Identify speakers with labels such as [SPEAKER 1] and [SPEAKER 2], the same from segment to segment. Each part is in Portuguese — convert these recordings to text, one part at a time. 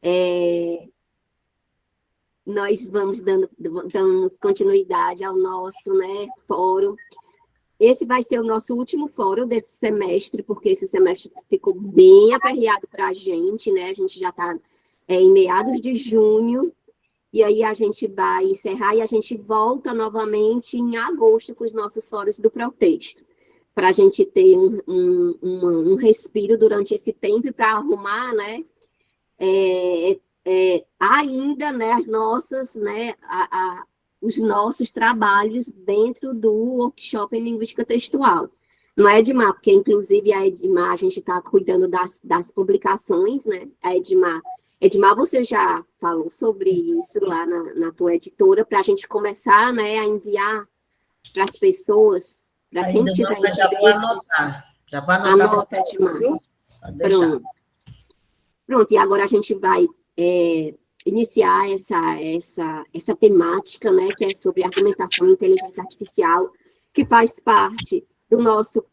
[SPEAKER 1] É, nós damos continuidade ao nosso, né, fórum. Esse vai ser o nosso último fórum desse semestre, porque esse semestre ficou bem aperreado para a gente, né? A gente já está em meados de junho, e aí a gente vai encerrar e a gente volta novamente em agosto com os nossos fóruns do Protexto, para a gente ter um respiro durante esse tempo para arrumar, né? Ainda, né, as nossas, né, os nossos trabalhos dentro do workshop em linguística textual. Não é, Edmar? Porque, inclusive, a Edmar, a gente está cuidando das publicações, né? A Edmar, você já falou sobre isso lá na tua editora, para a gente começar, né, a enviar para as pessoas, para quem
[SPEAKER 2] Ainda não,
[SPEAKER 1] tiver
[SPEAKER 2] mas já vou
[SPEAKER 1] interesse.
[SPEAKER 2] anotar. Já vou anotar.
[SPEAKER 1] Anota, Edmar.
[SPEAKER 2] Pode deixar.
[SPEAKER 1] Pronto. Pronto, e agora a gente vai iniciar essa temática, né, que é sobre argumentação e inteligência artificial, que faz parte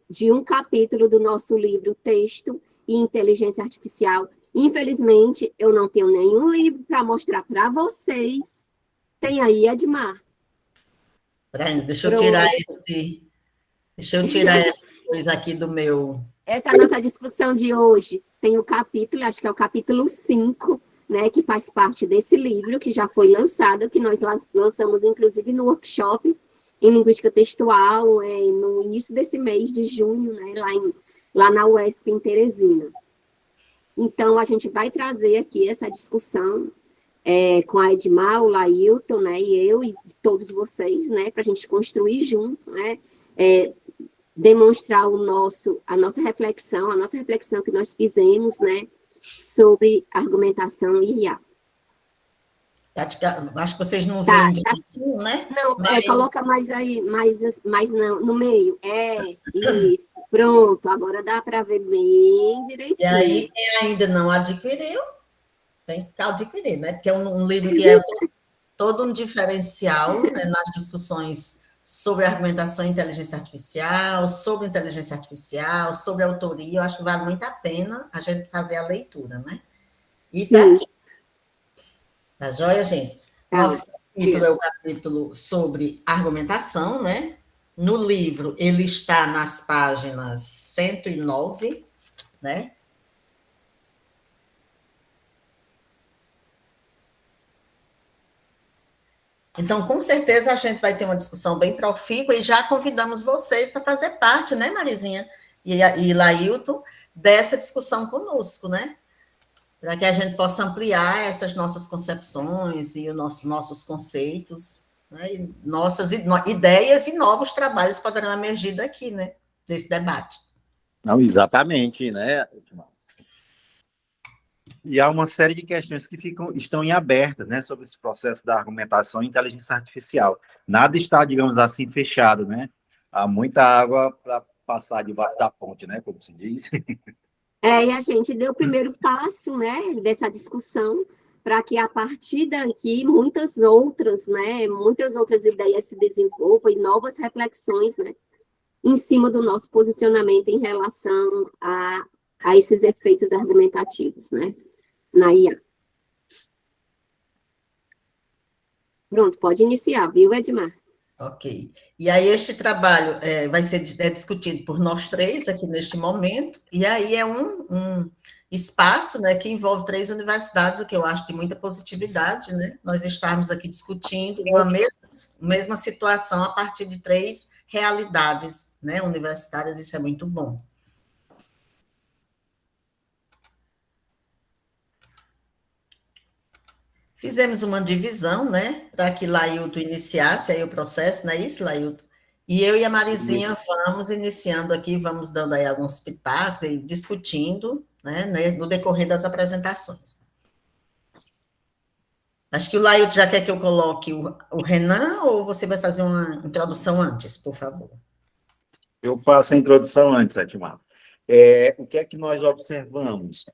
[SPEAKER 1] de um capítulo do nosso livro Texto e Inteligência Artificial. Infelizmente, eu não tenho nenhum livro para mostrar para vocês. Tem aí, Edmar?
[SPEAKER 2] Deixa eu tirar essa coisa aqui do meu...
[SPEAKER 1] Essa é a nossa discussão de hoje. Tem o capítulo, acho que é o capítulo 5, né, que faz parte desse livro, que já foi lançado, que nós lançamos, inclusive, no workshop em linguística textual, no início desse mês de junho, né, lá na UESP, em Teresina. Então, a gente vai trazer aqui essa discussão com a Edmar, o Lailton, né, e eu, e todos vocês, né, para a gente construir junto, né, demonstrar a nossa reflexão que nós fizemos, né, sobre argumentação e IA.
[SPEAKER 2] Acho que vocês não veem direitinho, né?
[SPEAKER 1] Não, coloca mais aí, mais no meio. Isso. Pronto, agora dá para ver bem direitinho.
[SPEAKER 2] E aí, quem ainda não adquiriu, tem que adquirir, né? Porque é um livro que é todo um diferencial, né, nas discussões sobre argumentação e inteligência artificial, sobre autoria. Eu acho que vale muito a pena a gente fazer a leitura, né? E tá aqui. Tá joia, gente? Nosso capítulo é o capítulo sobre argumentação, né? No livro, ele está nas páginas 109, né? Então, com certeza, a gente vai ter uma discussão bem profícua e já convidamos vocês para fazer parte, né, Marizinha e Lailton, dessa discussão conosco, né? Para que a gente possa ampliar essas nossas concepções e os nossos conceitos, né? E nossas ideias e novos trabalhos poderão emergir daqui, né? Desse debate.
[SPEAKER 3] Não, exatamente, né? E há uma série de questões que estão em aberto, né, sobre esse processo da argumentação e inteligência artificial. Nada está, digamos assim, fechado, né? Há muita água para passar debaixo da ponte, né, como se diz.
[SPEAKER 1] E a gente deu o primeiro passo, né, dessa discussão, para que a partir daqui muitas outras ideias se desenvolvam e novas reflexões, né, em cima do nosso posicionamento em relação a esses efeitos argumentativos, né, na IA. Pronto, pode iniciar, viu, Edmar?
[SPEAKER 2] Ok. E aí este trabalho vai ser discutido por nós três aqui neste momento, e aí é um espaço, né, que envolve 3 universidades, o que eu acho de muita positividade, né? Nós estarmos aqui discutindo uma mesma situação a partir de 3 realidades, né, universitárias, isso é muito bom. Fizemos uma divisão, né, para que Lailton iniciasse aí o processo, não é isso, Lailton? E eu e a Marizinha vamos iniciando aqui, vamos dando aí alguns pitacos e discutindo, né, no decorrer das apresentações. Acho que o Lailton já quer que eu coloque o Renan, ou você vai fazer uma introdução antes, por favor?
[SPEAKER 3] Eu faço a introdução antes, Edmar. O que é que nós observamos?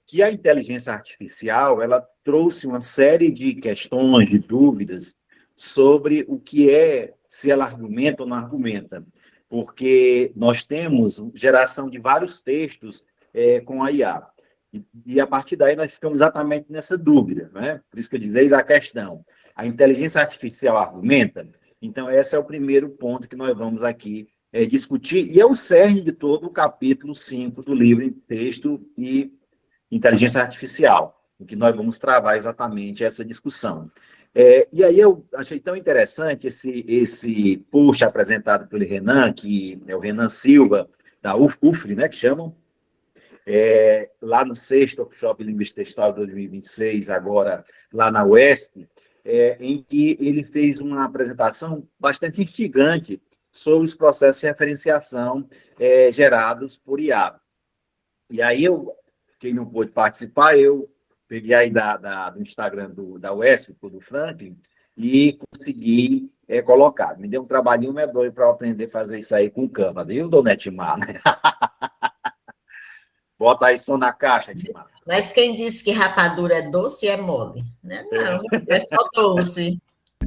[SPEAKER 3] Que a inteligência artificial ela trouxe uma série de questões, de dúvidas sobre o que se ela argumenta ou não argumenta, porque nós temos geração de vários textos com a IA. E a partir daí nós ficamos exatamente nessa dúvida, né? Por isso que eu dizia a questão. A inteligência artificial argumenta? Então, esse é o primeiro ponto que nós vamos aqui discutir, e é o cerne de todo o capítulo 5 do livro em texto e inteligência artificial, em que nós vamos travar exatamente essa discussão. E aí eu achei tão interessante esse post apresentado pelo Renan, que é o Renan Silva, da UFRI, né, que chamam, lá no 6º Workshop Linguística Textual 2026, agora lá na UESP, em que ele fez uma apresentação bastante instigante sobre os processos de referenciação gerados por IA. E aí, quem não pôde participar, eu peguei aí do Instagram da UESP, do Franklin, e consegui colocar. Me deu um trabalhinho medonho para eu aprender a fazer isso aí com o Canva, viu, Dona Etimar? Bota aí som na caixa, Etimar.
[SPEAKER 2] Mas quem disse que rapadura é doce é mole, né? Não, é só doce.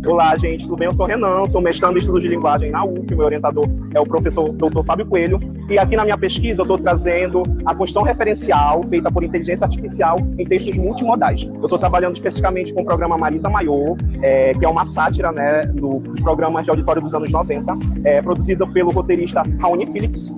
[SPEAKER 4] Olá, gente, tudo bem? Eu sou Renan, sou mestrando em estudos de linguagem na UF, meu orientador é o professor Dr. Fábio Coelho, e aqui na minha pesquisa eu estou trazendo a construção referencial feita por inteligência artificial em textos multimodais. Eu estou trabalhando especificamente com o programa Marisa Maior, que é uma sátira, né, dos programas de auditório dos anos 90, produzida pelo roteirista Raoni Phillips,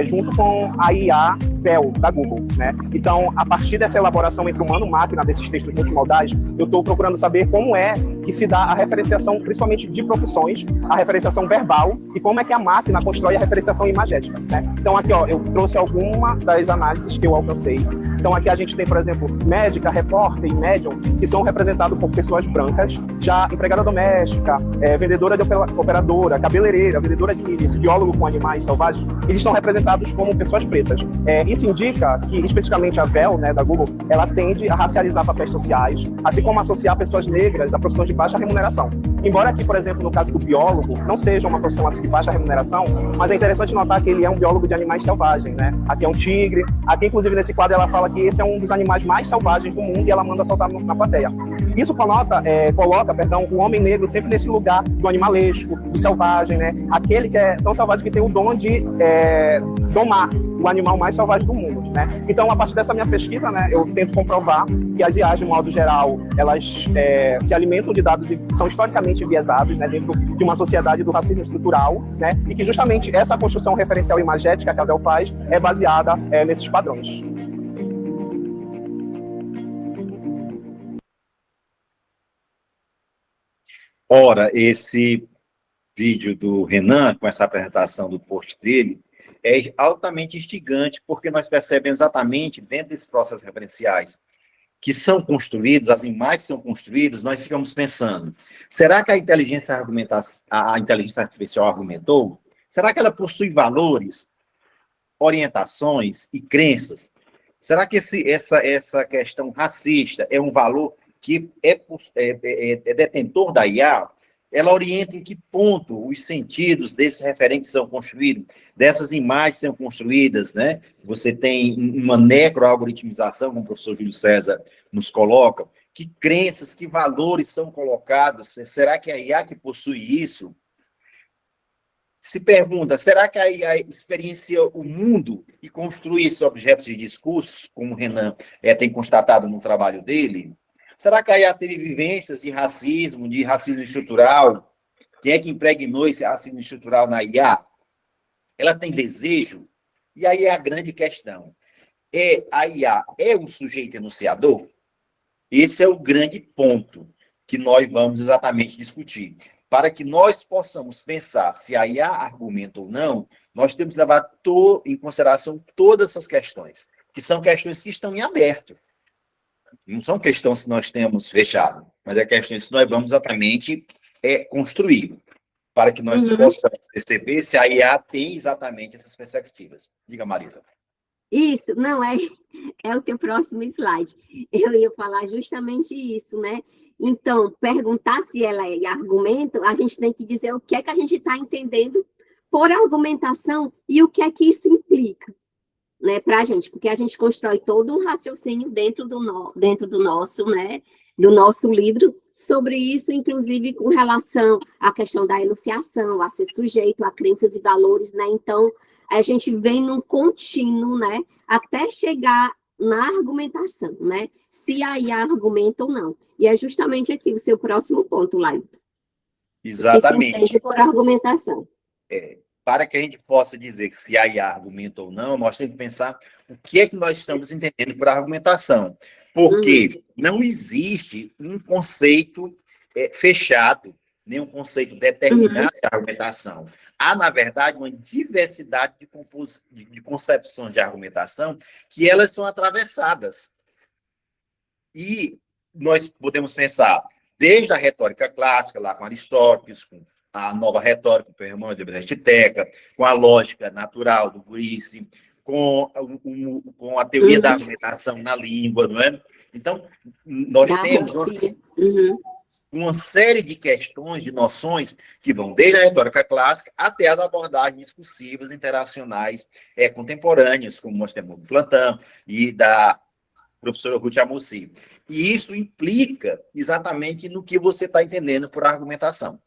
[SPEAKER 4] junto com a IA VEL, da Google, né? Então, a partir dessa elaboração entre humano e máquina desses textos multimodais, eu estou procurando saber como é que se dá a referenciação, principalmente de profissões, a referenciação verbal, e como é que a máquina constrói a referenciação imagética, né? Então, aqui, ó, eu trouxe algumas das análises que eu alcancei. Então, aqui a gente tem, por exemplo, médica, repórter e médium, que são representados por pessoas brancas, já empregada doméstica, vendedora de operadora, cabeleireira, vendedora de milho, biólogo com animais selvagens, eles são representados como pessoas pretas. Isso indica que, especificamente, a VEL, né, da Google, ela tende a racializar papéis sociais, assim como associar pessoas negras a profissões de baixa remuneração. Embora aqui, por exemplo, no caso do biólogo, não seja uma profissão assim de baixa remuneração, mas é interessante notar que ele é um biólogo de animais selvagens, né? Aqui é um tigre, aqui, inclusive, nesse quadro, ela fala que esse é um dos animais mais selvagens do mundo e ela manda soltar na plateia. Isso coloca, o homem negro sempre nesse lugar do animalesco, do selvagem, né? Aquele que é tão selvagem que tem o dom de domar o animal mais selvagem do mundo, né? Então, a partir dessa minha pesquisa, né, eu tento comprovar que as IAs, de modo geral, elas se alimentam de dados e são historicamente enviesados, né, dentro de uma sociedade do racismo estrutural, né, e que justamente essa construção referencial imagética que a VEL faz é baseada nesses padrões.
[SPEAKER 3] Ora, esse vídeo do Renan, com essa apresentação do post dele, é altamente instigante, porque nós percebemos exatamente, dentro desses processos referenciais que são construídos, as imagens são construídas, nós ficamos pensando, será que a inteligência artificial argumentou? Será que ela possui valores, orientações e crenças? Será que essa questão racista é um valor que é detentor da IA? Ela orienta em que ponto os sentidos desses referentes são construídos, dessas imagens são construídas, né? Você tem uma necroalgoritmização, como o professor Júlio César nos coloca, que crenças, que valores são colocados? Será que é a IA que possui isso? Se pergunta, será que a IA experiencia o mundo e construi esses objetos de discurso, como o Renan tem constatado no trabalho dele? Será que a IA teve vivências de racismo estrutural? Quem é que impregnou esse racismo estrutural na IA? Ela tem desejo? E aí é a grande questão. A IA é um sujeito enunciador? Esse é o grande ponto que nós vamos exatamente discutir. Para que nós possamos pensar se a IA argumenta ou não, nós temos que levar em consideração todas essas questões, que são questões que estão em aberto. Não são questões que nós temos fechado, mas é questões que nós vamos exatamente construir, para que nós possamos perceber se a IA tem exatamente essas perspectivas. Diga, Marisa.
[SPEAKER 1] Isso, não, é o teu próximo slide. Eu ia falar justamente isso, né? Então, perguntar se ela é argumento, a gente tem que dizer o que é que a gente está entendendo por argumentação e o que é que isso implica, né, para a gente, porque a gente constrói todo um raciocínio dentro do nosso, né, do nosso livro sobre isso, inclusive com relação à questão da enunciação, a ser sujeito a crenças e valores, né? Então, a gente vem num contínuo, né? até chegar na argumentação, né? Se a IA argumenta ou não. E é justamente aqui o seu próximo ponto, Laio.
[SPEAKER 3] Exatamente.
[SPEAKER 1] Que se entende por argumentação.
[SPEAKER 3] Para que a gente possa dizer que se a IA argumenta ou não, nós temos que pensar o que é que nós estamos entendendo por argumentação. Porque não existe um conceito fechado, nem um conceito determinado de argumentação. Há, na verdade, uma diversidade de concepções de argumentação que elas são atravessadas. E nós podemos pensar desde a retórica clássica, lá com Aristóteles, com a nova retórica, com o irmão de Bresteteca, com a lógica natural do Grice, com a teoria da argumentação na língua, não é? Então, nós temos uma série de questões, de noções, que vão desde a retórica clássica até as abordagens discursivas, interacionais, contemporâneas, como nós temos do Plantin e da professora Ruth Amosi. E isso implica exatamente no que você está entendendo por argumentação.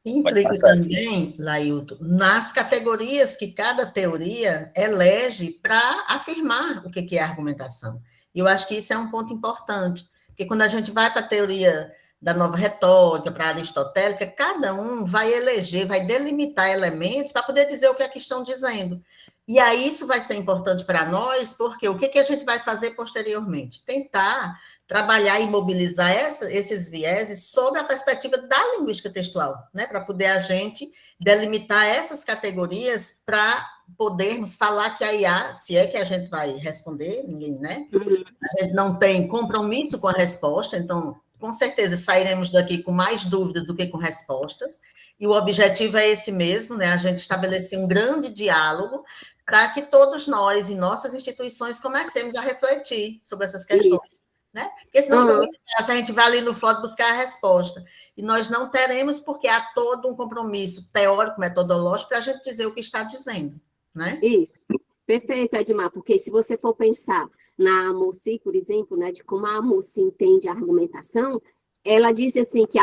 [SPEAKER 2] Implica também, Lailton, nas categorias que cada teoria elege para afirmar o que é argumentação. E eu acho que isso é um ponto importante, porque quando a gente vai para a teoria da nova retórica, para a aristotélica, cada um vai eleger, vai delimitar elementos para poder dizer o que é que estão dizendo. E aí isso vai ser importante para nós, porque o que a gente vai fazer posteriormente? Tentar trabalhar e mobilizar esses vieses sob a perspectiva da linguística textual, né? Para poder a gente delimitar essas categorias para podermos falar que a IA, se é que a gente vai responder, ninguém, né? A gente não tem compromisso com a resposta, então, com certeza, sairemos daqui com mais dúvidas do que com respostas, e o objetivo é esse mesmo, né? A gente estabelecer um grande diálogo para que todos nós, em nossas instituições, comecemos a refletir sobre essas questões.
[SPEAKER 1] Isso.
[SPEAKER 2] Né? Porque senão fica muito fácil, a gente vai ali no fórum buscar a resposta. E nós não teremos, porque há todo um compromisso teórico, metodológico, para a gente dizer o que está dizendo. Né?
[SPEAKER 1] Isso. Perfeito, Edmar, porque se você for pensar na Amosi, por exemplo, né, de como a Amosi entende a argumentação, ela disse assim que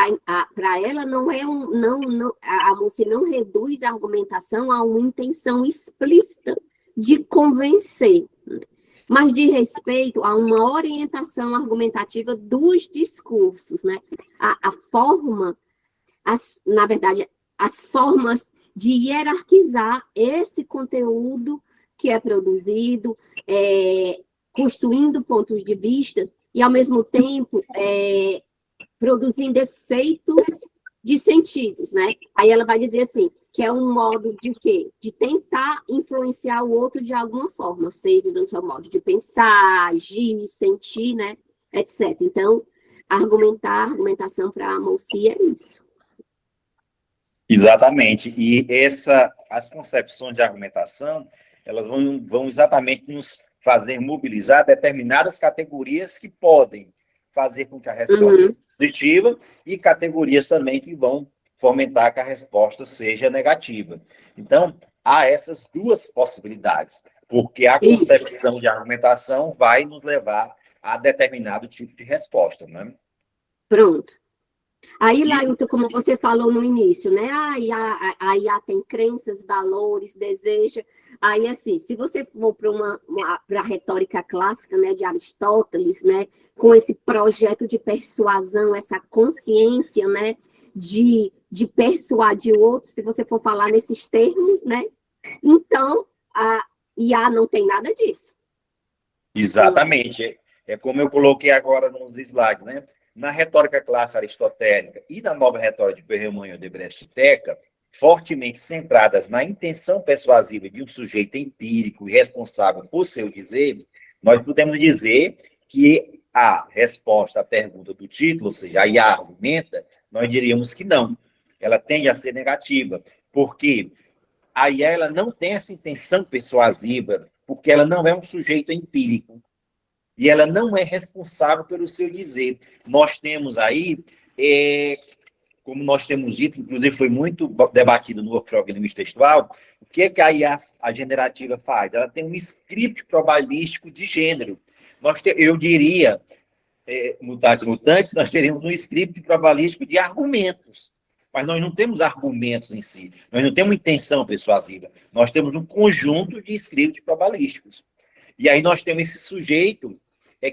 [SPEAKER 1] para ela não é a Amosi não reduz a argumentação a uma intenção explícita de convencer, mas de respeito a uma orientação argumentativa dos discursos, né? A forma, na verdade, as formas de hierarquizar esse conteúdo que é produzido, construindo pontos de vista e, ao mesmo tempo, produzindo efeitos de sentidos, né? Aí ela vai dizer assim, que é um modo de quê? De tentar influenciar o outro de alguma forma, seja no seu modo de pensar, agir, sentir, né? Etc. Então, argumentação para a Amosi é isso.
[SPEAKER 3] Exatamente. E as concepções de argumentação, elas vão exatamente nos fazer mobilizar determinadas categorias que podem fazer com que a resposta seja positiva e categorias também que vão fomentar que a resposta seja negativa. Então, há essas duas possibilidades, porque a concepção de argumentação vai nos levar a determinado tipo de resposta, né?
[SPEAKER 1] Pronto. Aí, Lailton, como você falou no início, né? A IA tem crenças, valores, deseja. Aí, assim, se você for para a retórica clássica, né, de Aristóteles, né, com esse projeto de persuasão, essa consciência, né, de persuadir o outro, se você for falar nesses termos, né? Então, a IA não tem nada disso.
[SPEAKER 3] Exatamente. É como eu coloquei agora nos slides, né? Na retórica clássica aristotélica e na nova retórica de Perelman de Bresteteca, fortemente centradas na intenção persuasiva de um sujeito empírico e responsável por seu dizer, nós podemos dizer que a resposta à pergunta do título, ou seja, a IA argumenta, nós diríamos que não. Ela tende a ser negativa, porque a IA ela não tem essa intenção persuasiva, porque ela não é um sujeito empírico. E ela não é responsável pelo seu dizer. Nós temos aí, como nós temos dito, inclusive foi muito debatido no workshop de linguística textual, o que é que a IA, a generativa, faz? Ela tem um script probabilístico de gênero. Eu diria, mutatis mutandis, nós teríamos um script probabilístico de argumentos. Mas nós não temos argumentos em si. Nós não temos intenção persuasiva. Nós temos um conjunto de scripts probabilísticos. E aí nós temos esse sujeito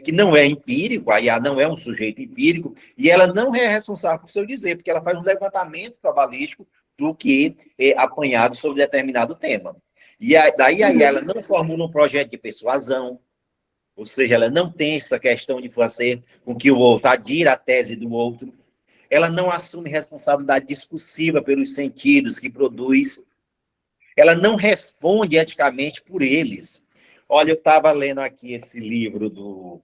[SPEAKER 3] que não é empírico, a IA não é um sujeito empírico, e ela não é responsável por seu dizer, porque ela faz um levantamento probabilístico do que é apanhado sobre determinado tema. E daí a IA ela não formula um projeto de persuasão, ou seja, ela não tem essa questão de fazer com que o outro adira a tese do outro, ela não assume responsabilidade discursiva pelos sentidos que produz, ela não responde eticamente por eles. Olha, eu estava lendo aqui esse livro do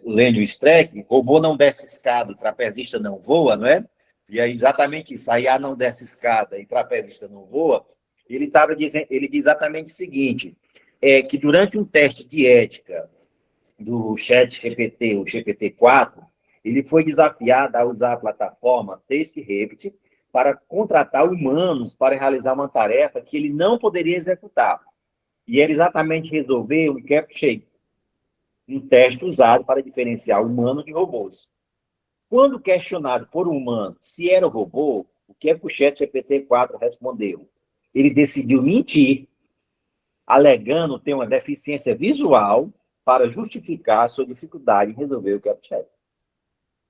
[SPEAKER 3] Lênio Streck, Robô não desce escada e trapezista não voa, não é? E é exatamente isso, a IA não desce escada e trapezista não voa. Ele estava dizendo, ele diz exatamente o seguinte, que durante um teste de ética do ChatGPT, o GPT-4, ele foi desafiado a usar a plataforma TaskRabbit para contratar humanos para realizar uma tarefa que ele não poderia executar. E era exatamente resolver um CAPTCHA, um teste usado para diferenciar humano de robôs. Quando questionado por um humano se era o robô, o que o ChatGPT-4 respondeu? Ele decidiu mentir, alegando ter uma deficiência visual para justificar a sua dificuldade em resolver o CAPTCHA.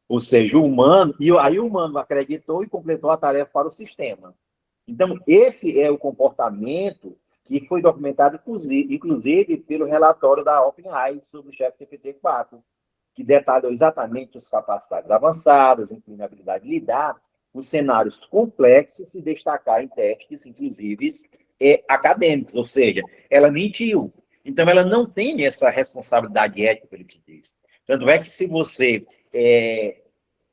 [SPEAKER 3] Ou seja, o humano, e aí o humano acreditou e completou a tarefa para o sistema. Então, esse é o comportamento que foi documentado, inclusive, pelo relatório da OpenAI sobre o ChatGPT-4, que detalhou exatamente as capacidades avançadas, incluindo a habilidade de lidar com cenários complexos e se destacar em testes, inclusive, acadêmicos, ou seja, ela mentiu. Então, ela não tem essa responsabilidade ética, pelo que diz. Tanto é que se você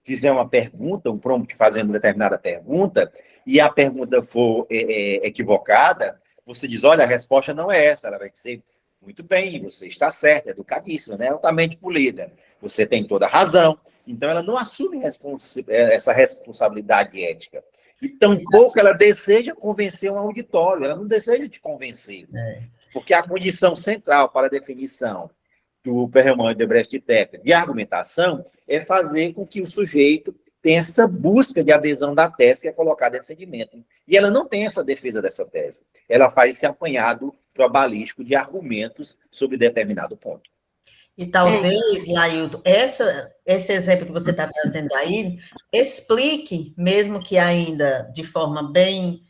[SPEAKER 3] fizer uma pergunta, um prompt fazendo determinada pergunta, e a pergunta for equivocada, você diz, olha, a resposta não é essa, ela vai dizer, muito bem, você está certa, educadíssima, né? Altamente polida, você tem toda a razão. Então, ela não assume essa responsabilidade ética. E tampouco ela deseja convencer um auditório, ela não deseja te convencer. Porque a condição central para a definição do Perelman e do Brecht-Teper de argumentação é fazer com que o sujeito tenha essa busca de adesão da tese que é colocada em segmento. E ela não tem essa defesa dessa tese. Ela faz esse apanhado probabilístico de argumentos sobre determinado ponto.
[SPEAKER 2] E talvez, Lailton, esse exemplo que você está trazendo aí explique, mesmo que ainda de forma bem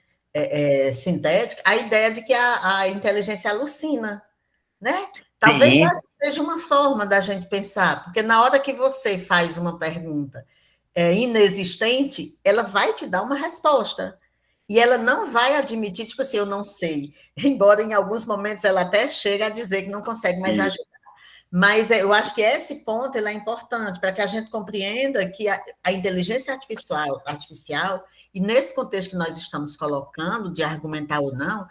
[SPEAKER 2] sintética, a ideia de que a inteligência alucina, né? Talvez essa seja uma forma da gente pensar, porque na hora que você faz uma pergunta inexistente, ela vai te dar uma resposta. E ela não vai admitir, tipo assim, eu não sei. Embora em alguns momentos ela até chega a dizer que não consegue mais ajudar. Mas eu acho que esse ponto ele é importante para que a gente compreenda que a inteligência artificial, e nesse contexto que nós estamos colocando, de argumentar ou não,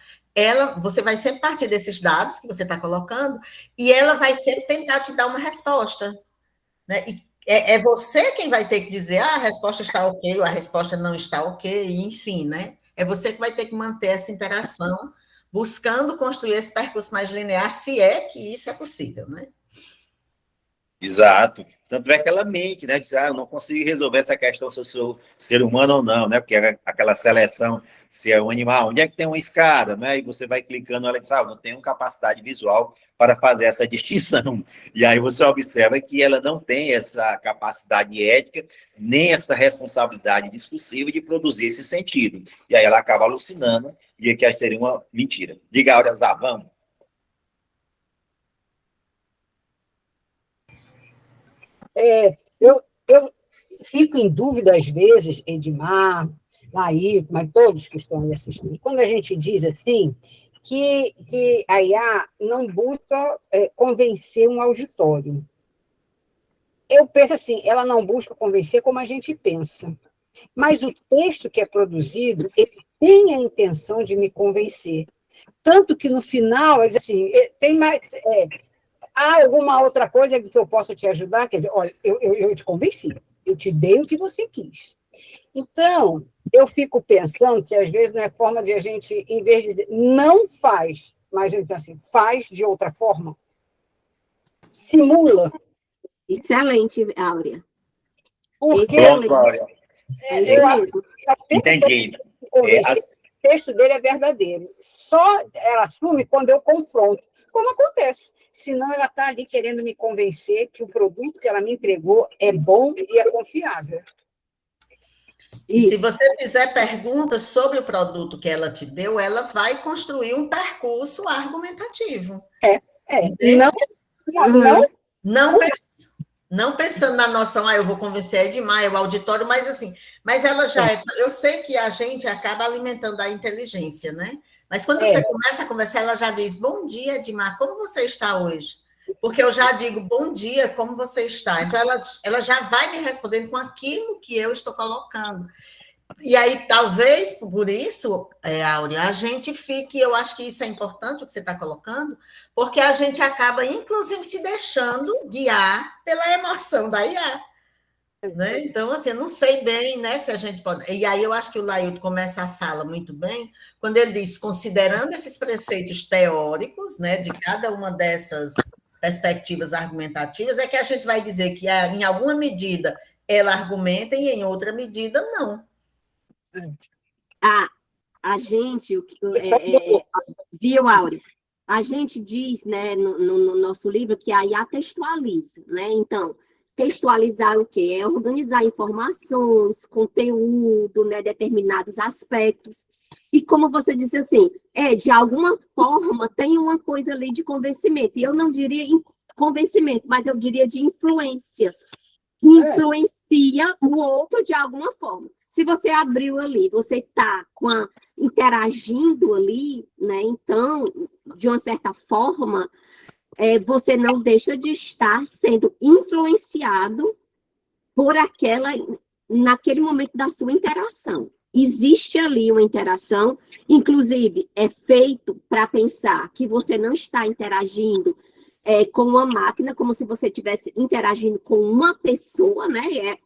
[SPEAKER 2] você vai sempre partir desses dados que você está colocando, e ela vai sempre tentar te dar uma resposta. Né? E é você quem vai ter que dizer, a resposta está ok, ou a resposta não está ok, enfim, né? É você que vai ter que manter essa interação, buscando construir esse percurso mais linear, se é que isso é possível, né?
[SPEAKER 3] Exato. Tanto é que ela mente, né? Diz, eu não consigo resolver essa questão se eu sou ser humano ou não, né? Porque é aquela seleção, se é um animal, onde é que tem uma escada, né? E você vai clicando, ela diz, não tenho capacidade visual para fazer essa distinção. E aí você observa que ela não tem essa capacidade ética, nem essa responsabilidade discursiva de produzir esse sentido. E aí ela acaba alucinando, e que seria uma mentira. Diga, Áurea, vamos.
[SPEAKER 5] Eu fico em dúvida às vezes, Edmar, Laí, mas todos que estão aí assistindo, quando a gente diz assim, que a IA não busca convencer um auditório. Eu penso assim, ela não busca convencer como a gente pensa. Mas o texto que é produzido, ele tem a intenção de me convencer. Tanto que no final, ele diz assim, tem mais... há alguma outra coisa que eu possa te ajudar? Quer dizer, olha, eu te convenci, eu te dei o que você quis. Então, eu fico pensando se às vezes não é forma de a gente, em vez de não faz, mas a gente pensa assim, faz de outra forma, simula.
[SPEAKER 1] Excelente, Áurea.
[SPEAKER 5] Porque
[SPEAKER 3] Pronto, Áurea.
[SPEAKER 1] É isso mesmo.
[SPEAKER 3] Entendi.
[SPEAKER 5] O texto dele é verdadeiro. Só ela assume quando eu confronto. Como acontece. senão ela está ali querendo me convencer que o produto que ela me entregou é bom e é confiável.
[SPEAKER 2] E se você fizer perguntas sobre o produto que ela te deu, ela vai construir um percurso argumentativo. Não pensando na noção, eu vou convencer a Edmar, o auditório, mas assim, mas ela já eu sei que a gente acaba alimentando a inteligência, né? Mas quando você começa a conversar, ela já diz, bom dia, Edmar, como você está hoje? Porque eu já digo, bom dia, como você está? Então, ela já vai me respondendo com aquilo que eu estou colocando. E aí, talvez, por isso, Áurea, a gente fique, eu acho que isso é importante, o que você está colocando, porque a gente acaba, inclusive, se deixando guiar pela emoção da IA. Né? Então, assim, eu não sei bem, né, se a gente pode... E aí eu acho que o Lailton começa a fala muito bem, quando ele diz, considerando esses preceitos teóricos, né, de cada uma dessas perspectivas argumentativas, é que a gente vai dizer que, em alguma medida, ela argumenta e, em outra medida, não.
[SPEAKER 1] A gente, viu, Áurea? A gente diz, né, no nosso livro que a IA textualiza, né? Então, textualizar o quê? É organizar informações, conteúdo, né, determinados aspectos. E como você disse assim, de alguma forma tem uma coisa ali de convencimento. E eu não diria convencimento, mas eu diria de influência. Influencia o outro de alguma forma. Se você abriu ali, você está interagindo ali, né? Então, de uma certa forma, você não deixa de estar sendo influenciado por naquele momento da sua interação. Existe ali uma interação, inclusive é feito para pensar que você não está interagindo com uma máquina, como se você estivesse interagindo com uma pessoa, né?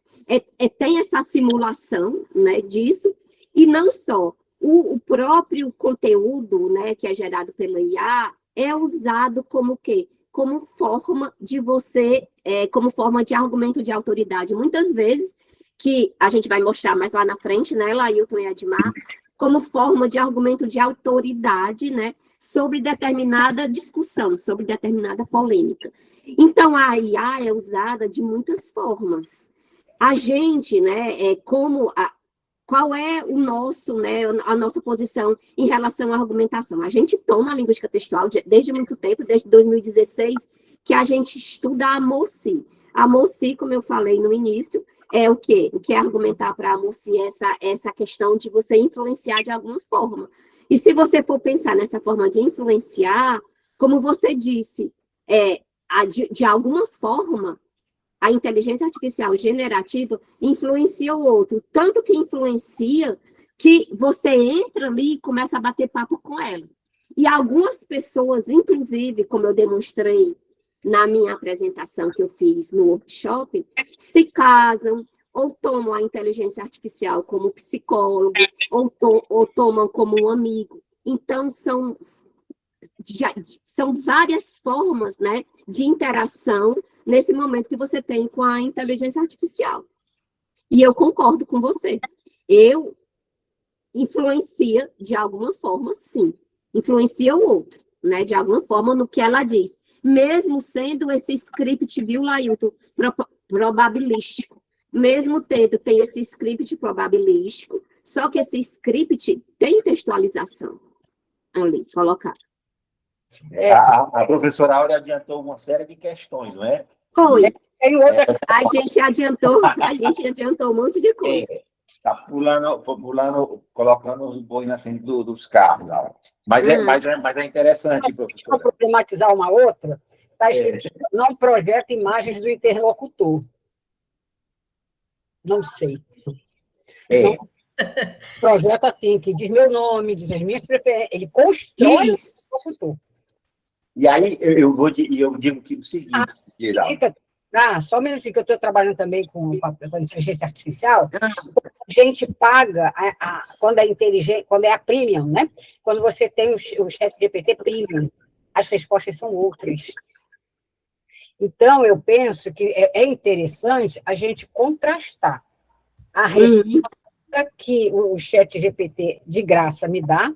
[SPEAKER 1] Tem essa simulação, né, disso, e não só. O próprio conteúdo, né, que é gerado pela IA é usado como quê? Como forma de como forma de argumento de autoridade. Muitas vezes, que a gente vai mostrar mais lá na frente, né, Lailton e Edmar, como forma de argumento de autoridade, né, sobre determinada discussão, sobre determinada polêmica. Então, a IA é usada de muitas formas. A gente, né, qual é o nosso, né, a nossa posição em relação à argumentação? A gente toma a linguística textual desde muito tempo, desde 2016, que a gente estuda a MOSI. A MOSI, como eu falei no início, é o quê? O que é argumentar para a MOSI? Essa questão de você influenciar de alguma forma. E se você for pensar nessa forma de influenciar, como você disse, de alguma forma, a inteligência artificial generativa influencia o outro, tanto que influencia que você entra ali e começa a bater papo com ela. E algumas pessoas, inclusive, como eu demonstrei na minha apresentação que eu fiz no workshop, se casam ou tomam a inteligência artificial como psicólogo, ou tomam como um amigo. Então, são várias formas, né, de interação nesse momento que você tem com a inteligência artificial. E eu concordo com você. Eu influencia de alguma forma, sim. Influencia o outro, né, de alguma forma no que ela diz. Mesmo sendo esse script, viu, Lailton, probabilístico. Mesmo tem esse script probabilístico, só que esse script tem textualização ali, colocado.
[SPEAKER 3] A professora Áurea adiantou uma série de questões, não é?
[SPEAKER 1] Foi. A gente adiantou um monte de coisa.
[SPEAKER 3] Está pulando, colocando os bois na frente dos carros. Mas é interessante, professora.
[SPEAKER 5] Deixa eu problematizar uma outra. Está escrito, não projeta imagens do interlocutor. Não sei. Não. Projeta assim, que diz meu nome, diz as minhas preferências. Ele constrói o interlocutor.
[SPEAKER 3] E aí eu digo que o seguinte,
[SPEAKER 5] só um minutinho, que eu estou trabalhando também com inteligência artificial. A gente paga quando é inteligente, quando é a premium, né? Quando você tem o ChatGPT premium, as respostas são outras. Então, eu penso que é interessante a gente contrastar a resposta que o ChatGPT de graça me dá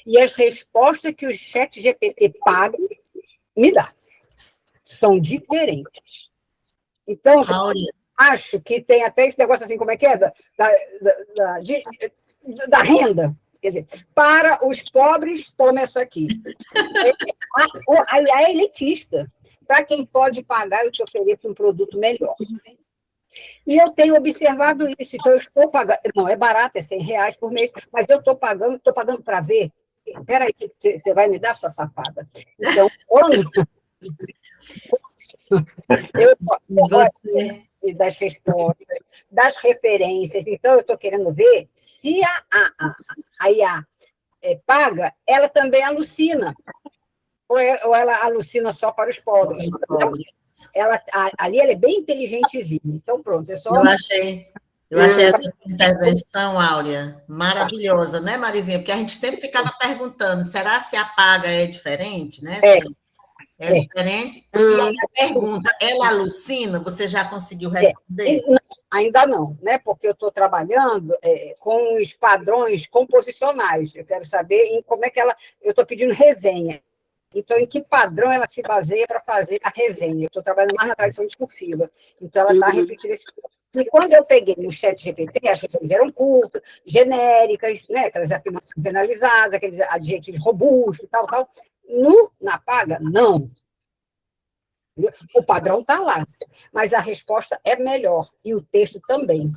[SPEAKER 5] e as respostas que o ChatGPT paga me dá. são diferentes. Então,
[SPEAKER 2] Áurea,
[SPEAKER 5] acho que tem até esse negócio assim, como é que é? Da renda. Quer dizer, para os pobres, toma isso aqui. Aí é elitista. Para quem pode pagar, eu te ofereço um produto melhor. E eu tenho observado isso. Então, eu estou pagando. Não, é barato, é R$100 por mês, mas eu estou pagando para ver. Espera aí, você vai me dar, sua safada. Então, quando eu
[SPEAKER 2] você...
[SPEAKER 5] das questões, das referências, então eu estou querendo ver se a IA paga, ela também alucina. Ou ela alucina só para os pobres. Ali ela é bem inteligentezinha. Então, pronto.
[SPEAKER 2] Eu achei essa intervenção, Áurea, maravilhosa, né, Marizinha? Porque a gente sempre ficava perguntando, será se a paga é diferente, né? É diferente. E aí a pergunta, ela alucina? Você já conseguiu responder?
[SPEAKER 5] Ainda não, né? Porque eu estou trabalhando com os padrões composicionais. Eu quero saber em como é que ela... Eu estou pedindo resenha. Então, em que padrão ela se baseia para fazer a resenha? Eu estou trabalhando mais na tradição discursiva. Então, ela está repetindo esse... E quando eu peguei no chat GPT, as coisas eram curtas, genéricas, né? Aquelas afirmações generalizadas, aqueles adjetivos robustos, tal. Na paga, não. O padrão está lá, mas a resposta é melhor, e o texto também,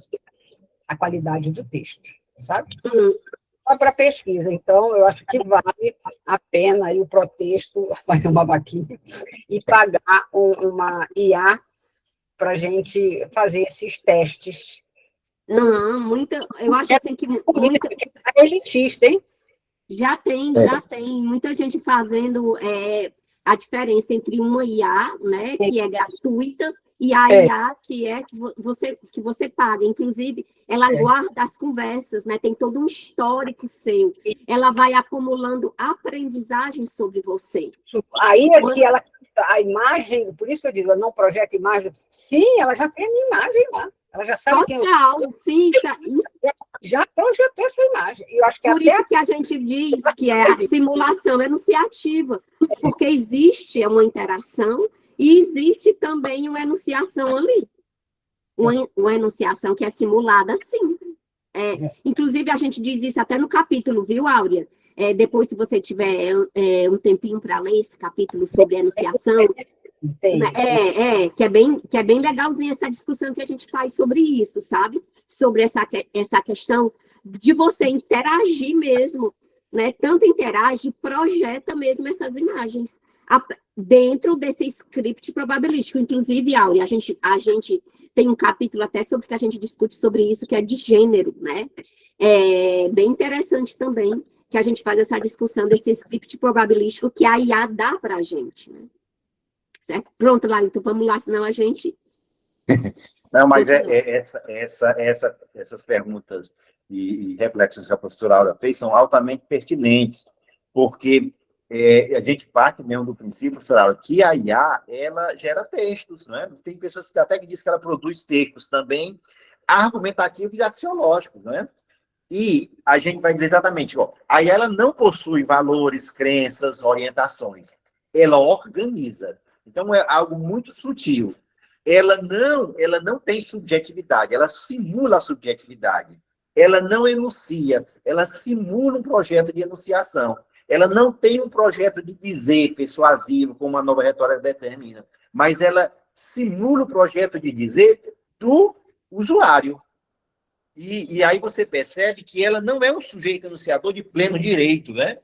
[SPEAKER 5] a qualidade do texto, sabe? Só para pesquisa, então eu acho que vale a pena aí o Protexto, fazer uma vaquinha, e pagar uma IA para a gente fazer esses testes.
[SPEAKER 1] Não, eu acho assim que muita...
[SPEAKER 5] É elitista, hein?
[SPEAKER 1] Já tem muita gente fazendo a diferença entre uma IA, né, que é gratuita, e a IA que você paga. Inclusive, ela guarda as conversas, né, tem todo um histórico seu. Ela vai acumulando aprendizagem sobre você.
[SPEAKER 5] Aí é que a imagem, por isso que eu digo, eu não projeto imagem. Sim, ela já tem a imagem lá. Ela já sabe quem eu sou.
[SPEAKER 1] Sim,
[SPEAKER 5] já projetou essa imagem. Eu acho que
[SPEAKER 1] por isso que a gente diz que é a simulação enunciativa, porque existe uma interação e existe também uma enunciação ali. Uma enunciação que é simulada, sim. Inclusive, a gente diz isso até no capítulo, viu, Áurea? Depois, se você tiver um tempinho para ler esse capítulo sobre enunciação, que é bem legalzinho essa discussão que a gente faz sobre isso, sabe? Sobre essa questão de você interagir mesmo, né? Tanto interage, projeta mesmo essas imagens dentro desse script probabilístico. Inclusive, Áurea, a gente tem um capítulo até sobre que a gente discute sobre isso, que é de gênero, né? É bem interessante também que a gente faz essa discussão desse script probabilístico que a IA dá para a gente, né? Certo? Pronto, Larito, vamos lá, senão a gente...
[SPEAKER 3] Não, mas essas perguntas e reflexos que a professora Áurea fez são altamente pertinentes, porque a gente parte mesmo do princípio, professora Áurea, que a IA, ela gera textos, né? Tem pessoas que até dizem que ela produz textos também argumentativos e axiológicos, né? E a gente vai dizer exatamente, a IA ela não possui valores, crenças, orientações, ela organiza. Então, é algo muito sutil. Ela não tem subjetividade, ela simula a subjetividade. Ela não enuncia, ela simula um projeto de enunciação. Ela não tem um projeto de dizer persuasivo, como a nova retórica determina, mas ela simula o projeto de dizer do usuário. E aí você percebe que ela não é um sujeito enunciador de pleno direito, né?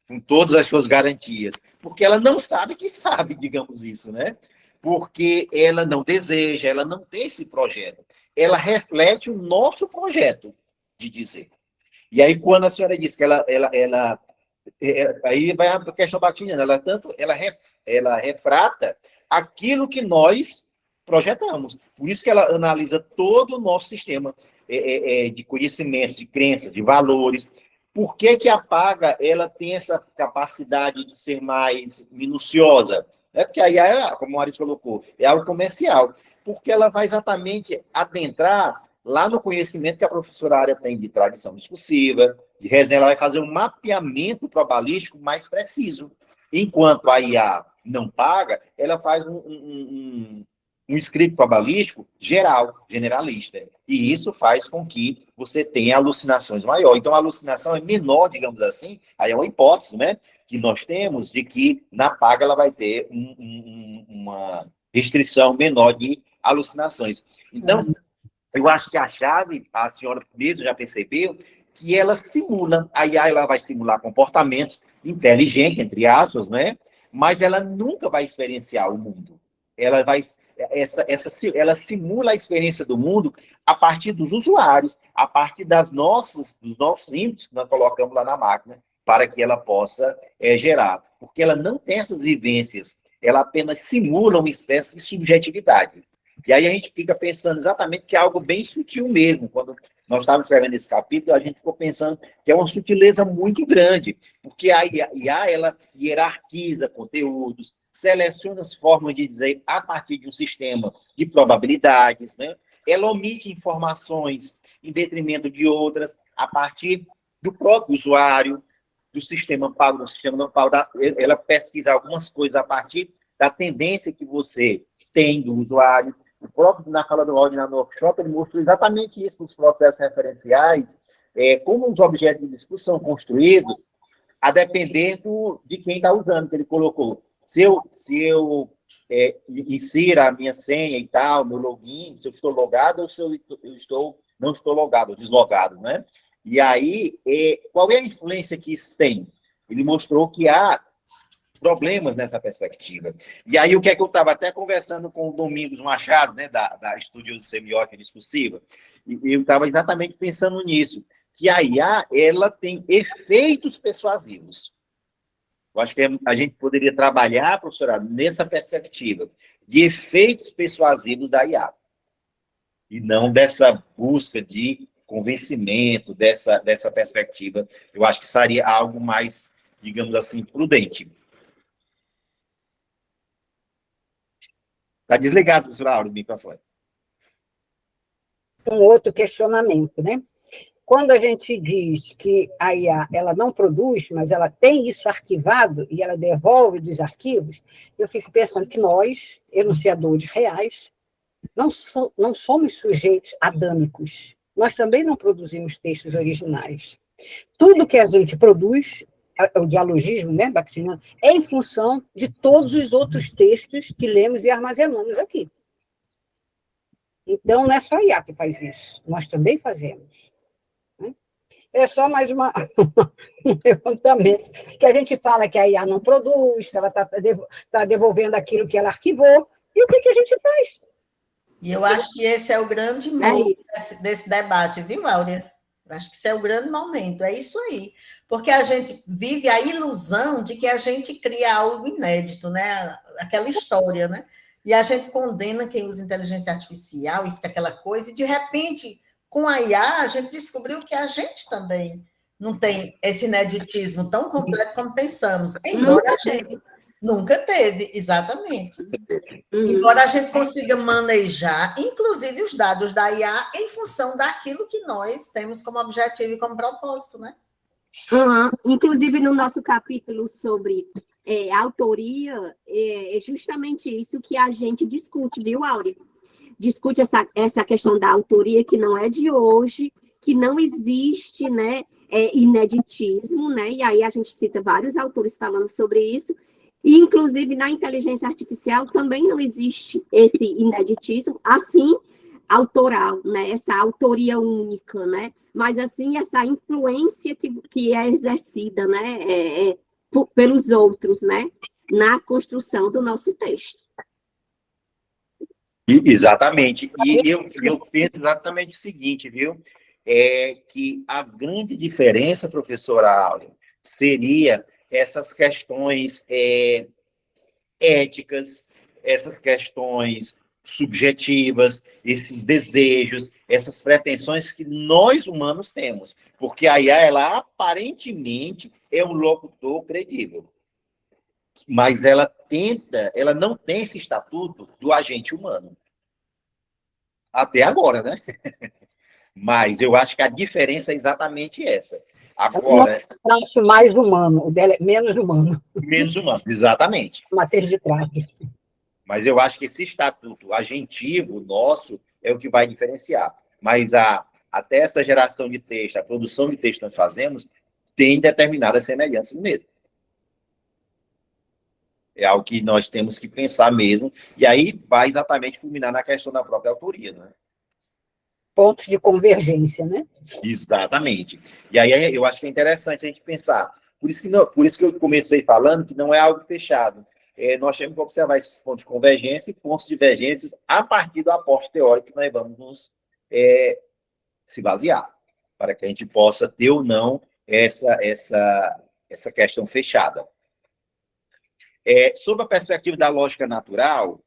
[SPEAKER 3] Com todas as suas garantias, porque ela não sabe que sabe, digamos isso, né? Porque ela não deseja, ela não tem esse projeto. Ela reflete o nosso projeto de dizer. E aí, quando a senhora diz que aí vai a questão batiniana, ela refrata aquilo que nós projetamos. Por isso que ela analisa todo o nosso sistema de conhecimentos, de crenças, de valores. Por que a paga ela tem essa capacidade de ser mais minuciosa? Porque aí, como o Maurício colocou, é algo comercial. Porque ela vai exatamente adentrar lá no conhecimento que a professora Áurea tem de tradição discursiva, de resenha, ela vai fazer um mapeamento probabilístico mais preciso. Enquanto a IA, não paga, ela faz um script probabilístico geral, generalista. E isso faz com que você tenha alucinações maiores. Então, a alucinação é menor, digamos assim, aí é uma hipótese, né, que nós temos de que na paga ela vai ter uma restrição menor de alucinações. Então, eu acho que a chave, a senhora mesmo já percebeu, que ela simula, a IA ela vai simular comportamentos inteligentes, entre aspas, né? Mas ela nunca vai experienciar o mundo. Ela vai, ela simula a experiência do mundo a partir dos usuários, a partir dos nossos inputs que nós colocamos lá na máquina, para que ela possa gerar. Porque ela não tem essas vivências, ela apenas simula uma espécie de subjetividade. E aí a gente fica pensando exatamente que é algo bem sutil mesmo. Quando nós estávamos escrevendo esse capítulo, a gente ficou pensando que é uma sutileza muito grande, porque a IA, ela hierarquiza conteúdos, seleciona as formas de dizer a partir de um sistema de probabilidades, né? Ela omite informações em detrimento de outras, a partir do próprio usuário, do sistema pago, do sistema não pago. Ela pesquisa algumas coisas a partir da tendência que você tem do usuário. O próprio, na fala do Rodney no workshop, ele mostrou exatamente isso nos processos referenciais, como os objetos de discussão são construídos, a depender de quem está usando, que ele colocou. Se eu insiro a minha senha e tal, meu login, se eu estou logado ou se eu não estou logado, deslogado, né? E aí, qual é a influência que isso tem? Ele mostrou que há problemas nessa perspectiva. E aí, o que é que eu estava até conversando com o Domingos Machado, né, da Estúdio de Semiótica Discursiva, e eu estava exatamente pensando nisso, que a IA, ela tem efeitos persuasivos. Eu acho que a gente poderia trabalhar, professora, nessa perspectiva de efeitos persuasivos da IA, e não dessa busca de convencimento, dessa perspectiva. Eu acho que seria algo mais, digamos assim, prudente. Está desligado, professora Aura, o microfone.
[SPEAKER 5] Um outro questionamento, né? Quando a gente diz que a IA ela não produz, mas ela tem isso arquivado e ela devolve dos arquivos, eu fico pensando que nós, enunciadores reais, não somos sujeitos adâmicos. Nós também não produzimos textos originais. Tudo que a gente produz, o dialogismo, né, bakhtiniano, é em função de todos os outros textos que lemos e armazenamos aqui. Então, não é só a IA que faz isso, nós também fazemos. É só mais um levantamento, que a gente fala que a IA não produz, que ela está devolvendo aquilo que ela arquivou, e o que a gente faz?
[SPEAKER 2] E eu acho que esse é o grande momento desse debate, viu, Áurea? Eu acho que esse é o grande momento, é isso aí. Porque a gente vive a ilusão de que a gente cria algo inédito, né? Aquela história, né? E a gente condena quem usa inteligência artificial e fica aquela coisa, e de repente, com a IA, a gente descobriu que a gente também não tem esse ineditismo tão completo como pensamos. Embora a gente nunca teve, exatamente. Embora a gente consiga manejar, inclusive, os dados da IA em função daquilo que nós temos como objetivo e como propósito, né?
[SPEAKER 1] Inclusive, no nosso capítulo sobre autoria, é justamente isso que a gente discute, viu, Áurea? Discute essa questão da autoria, que não é de hoje, que não existe, né, ineditismo, né? E aí a gente cita vários autores falando sobre isso. E, inclusive, na inteligência artificial também não existe esse ineditismo, assim, autoral, né? Essa autoria única, né? Mas, assim, essa influência que é exercida, né? Pelos outros, né? Na construção do nosso texto.
[SPEAKER 3] Exatamente. E eu penso exatamente o seguinte, viu? Que a grande diferença, professora Áurea, seria essas questões éticas, essas questões subjetivas, esses desejos, essas pretensões que nós humanos temos. Porque a IA, ela aparentemente é um locutor credível. Mas ela não tem esse estatuto do agente humano. Até agora, né? Mas eu acho que a diferença é exatamente essa. Agora,
[SPEAKER 5] traço mais humano, o dela é menos humano.
[SPEAKER 3] menos humano, exatamente.
[SPEAKER 5] Matriz de traços.
[SPEAKER 3] Mas eu acho que esse estatuto agentivo nosso é o que vai diferenciar. Mas até essa geração de texto, a produção de texto que nós fazemos, tem determinadas semelhanças mesmo. É algo que nós temos que pensar mesmo. E aí vai exatamente fulminar na questão da própria autoria, né?
[SPEAKER 5] Pontos de convergência, né?
[SPEAKER 3] Exatamente. E aí eu acho que é interessante a gente pensar. Por isso que eu comecei falando que não é algo fechado. Nós temos que observar esses pontos de convergência e pontos de divergências a partir do aporte teórico que nós vamos nos se basear, para que a gente possa ter ou não essa questão fechada. Sob a perspectiva da lógica natural,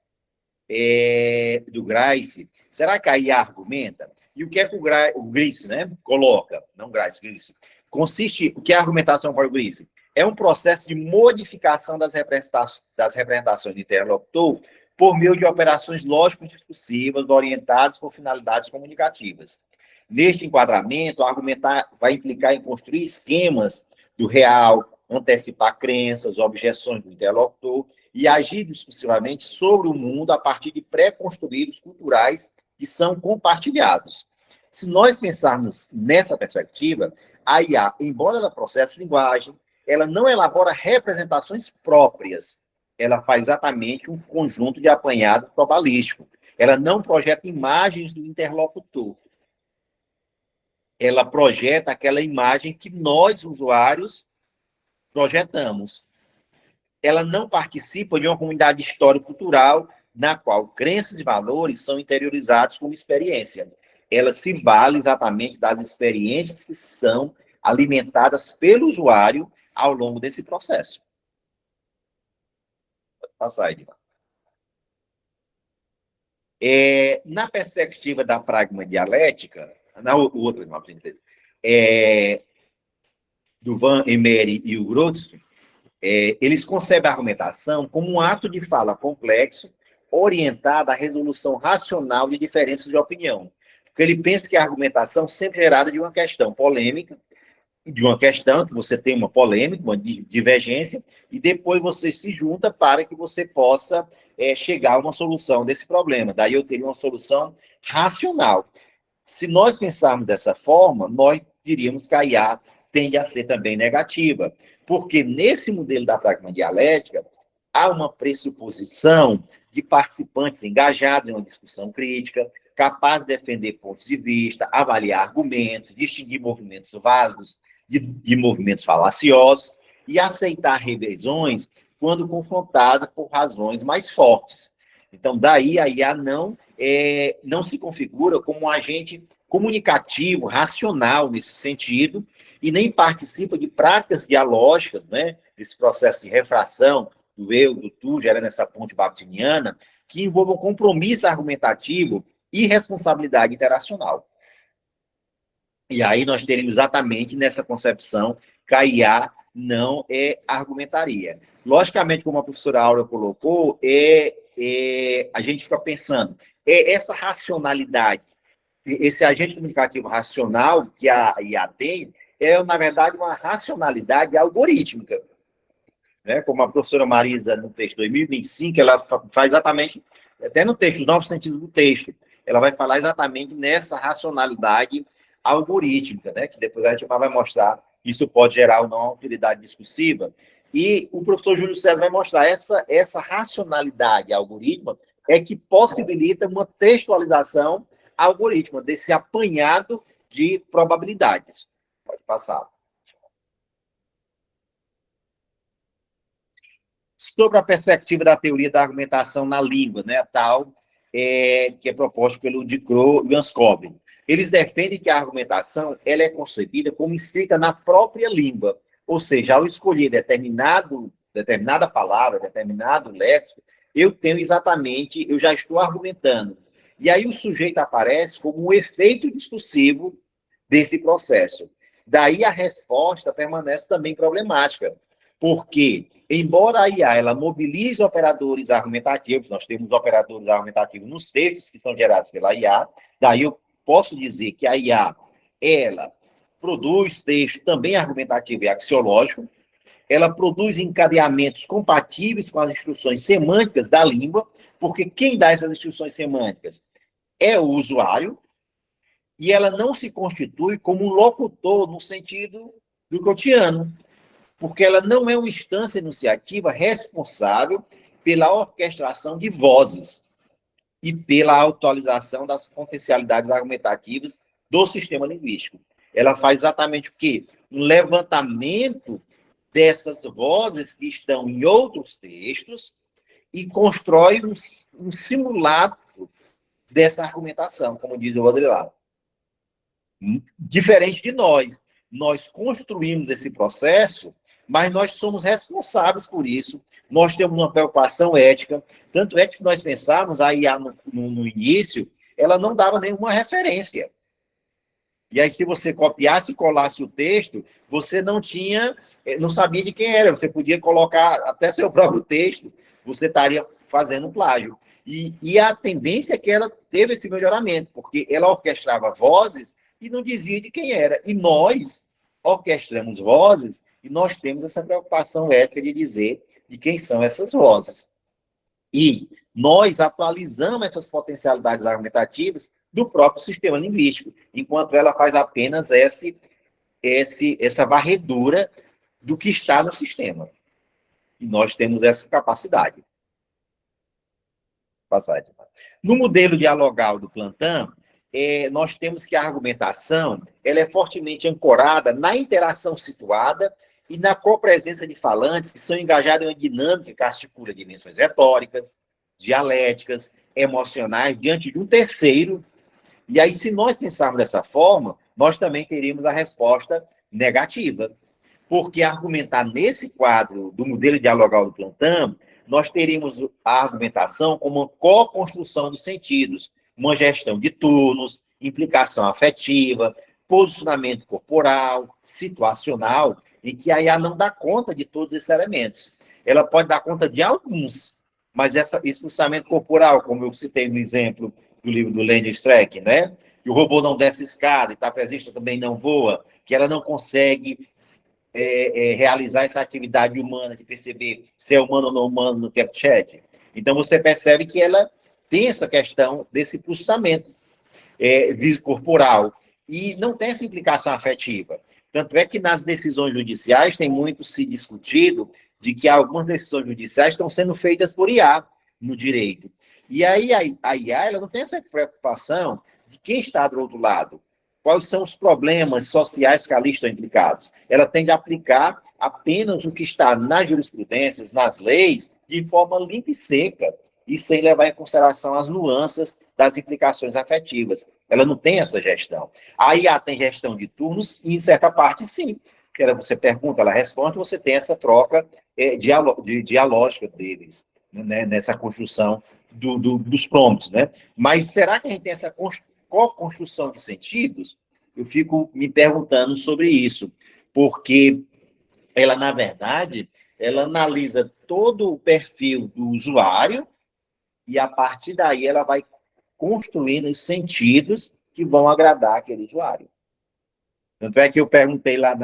[SPEAKER 3] do Grice, será que a IA argumenta? E o que é que o Grice, né, coloca? Não Grice. O que é a argumentação para o Grice? É um processo de modificação das representações de interlocutor por meio de operações lógico-discursivas orientadas por finalidades comunicativas. Neste enquadramento, argumentar vai implicar em construir esquemas do real, antecipar crenças, objeções do interlocutor e agir discursivamente sobre o mundo a partir de pré-construídos culturais que são compartilhados. Se nós pensarmos nessa perspectiva, a IA, embora ela processe linguagem, ela não elabora representações próprias. Ela faz exatamente um conjunto de apanhado probabilístico. Ela não projeta imagens do interlocutor. Ela projeta aquela imagem que nós, usuários, projetamos. Ela não participa de uma comunidade histórico-cultural na qual crenças e valores são interiorizados como experiência. Ela se vale exatamente das experiências que são alimentadas pelo usuário ao longo desse processo. Pode passar, Edmar. Na perspectiva da pragma dialética, do Van Emery e o Grodzki, eles concebem a argumentação como um ato de fala complexo, orientado à resolução racional de diferenças de opinião. Porque ele pensa que a argumentação sempre é gerada de uma questão polêmica, de uma questão que você tem uma polêmica, uma divergência, e depois você se junta para que você possa chegar a uma solução desse problema. Daí eu teria uma solução racional. Se nós pensarmos dessa forma, nós diríamos que a IA tende a ser também negativa, porque nesse modelo da pragma dialética há uma pressuposição de participantes engajados em uma discussão crítica, capazes de defender pontos de vista, avaliar argumentos, distinguir movimentos válidos de movimentos falaciosos e aceitar revisões quando confrontada por razões mais fortes. Então, daí a IA não se configura como um agente comunicativo, racional nesse sentido, e nem participa de práticas dialógicas, né, desse processo de refração do eu, do tu, gerando essa ponte bakhtiniana, que envolvam compromisso argumentativo e responsabilidade interacional. E aí nós teríamos exatamente nessa concepção que a IA não argumentaria. Logicamente, como a professora Áurea colocou, a gente fica pensando, essa racionalidade, esse agente comunicativo racional que a IA tem, na verdade, uma racionalidade algorítmica. Né? Como a professora Marisa, no texto 2025, ela faz exatamente, até no texto, os 9 sentidos do texto, ela vai falar exatamente nessa racionalidade algorítmica, né? Que depois a gente vai mostrar que isso pode gerar ou não uma utilidade discursiva. E o professor Júlio César vai mostrar essa racionalidade algorítmica que possibilita uma textualização algorítmica desse apanhado de probabilidades. Pode passar. Sobre a perspectiva da teoria da argumentação na língua, né, tal, que é proposta pelo Ducrot e Anscombe. Eles defendem que a argumentação ela é concebida como escrita na própria língua, ou seja, ao escolher determinada palavra, determinado léxico, eu já estou argumentando. E aí o sujeito aparece como um efeito discursivo desse processo. Daí a resposta permanece também problemática, porque, embora a IA ela mobilize operadores argumentativos, nós temos operadores argumentativos nos textos que são gerados pela IA, daí eu posso dizer que a IA, ela produz texto também argumentativo e axiológico, ela produz encadeamentos compatíveis com as instruções semânticas da língua, porque quem dá essas instruções semânticas é o usuário, e ela não se constitui como um locutor no sentido do cotidiano, porque ela não é uma instância enunciativa responsável pela orquestração de vozes e pela atualização das potencialidades argumentativas do sistema linguístico. Ela faz exatamente o quê? Um levantamento dessas vozes que estão em outros textos e constrói um simulacro dessa argumentação, como diz o Baudrillard. Diferente de nós. Nós construímos esse processo, mas nós somos responsáveis por isso. Nós temos uma preocupação ética. Tanto é que nós pensávamos, a IA no início, ela não dava nenhuma referência. E aí, se você copiasse e colasse o texto, você não sabia de quem era. Você podia colocar até seu próprio texto, você estaria fazendo plágio. E a tendência é que ela teve esse melhoramento, porque ela orquestrava vozes e não dizia de quem era. E nós orquestramos vozes e nós temos essa preocupação ética de dizer de quem são essas vozes. E nós atualizamos essas potencialidades argumentativas do próprio sistema linguístico, enquanto ela faz apenas essa varredura do que está no sistema. E nós temos essa capacidade. Passagem. No modelo dialogal do Plantin, nós temos que a argumentação ela é fortemente ancorada na interação situada e na copresença de falantes que são engajados em uma dinâmica que articula dimensões retóricas, dialéticas, emocionais, diante de um terceiro. E aí, se nós pensarmos dessa forma, nós também teríamos a resposta negativa. Porque argumentar nesse quadro do modelo dialogal do Plantin, nós teríamos a argumentação como uma co-construção dos sentidos, uma gestão de turnos, implicação afetiva, posicionamento corporal, situacional, em que a IA não dá conta de todos esses elementos. Ela pode dar conta de alguns, mas esse funcionamento corporal, como eu citei no exemplo do livro do Lenny Streck, né? Que o robô não desce escada e taxista também não voa, que ela não consegue realizar essa atividade humana de perceber se é humano ou não humano no CapChat. Então, você percebe que ela tem essa questão desse processamento corporal e não tem essa implicação afetiva. Tanto é que nas decisões judiciais tem muito se discutido de que algumas decisões judiciais estão sendo feitas por IA no direito. E aí a IA ela não tem essa preocupação de quem está do outro lado. Quais são os problemas sociais que ali estão implicados? Ela tem de aplicar apenas o que está nas jurisprudências, nas leis, de forma limpa e seca, e sem levar em consideração as nuances das implicações afetivas. Ela não tem essa gestão. A IA tem gestão de turnos, e em certa parte, sim. Você pergunta, ela responde, você tem essa troca dialógica deles, né, nessa construção dos prompts. Né? Mas será que a gente tem essa co-construção de sentidos? Eu fico me perguntando sobre isso, porque ela, na verdade, ela analisa todo o perfil do usuário e, a partir daí, ela vai construindo os sentidos que vão agradar aquele usuário. Tanto é que eu perguntei lá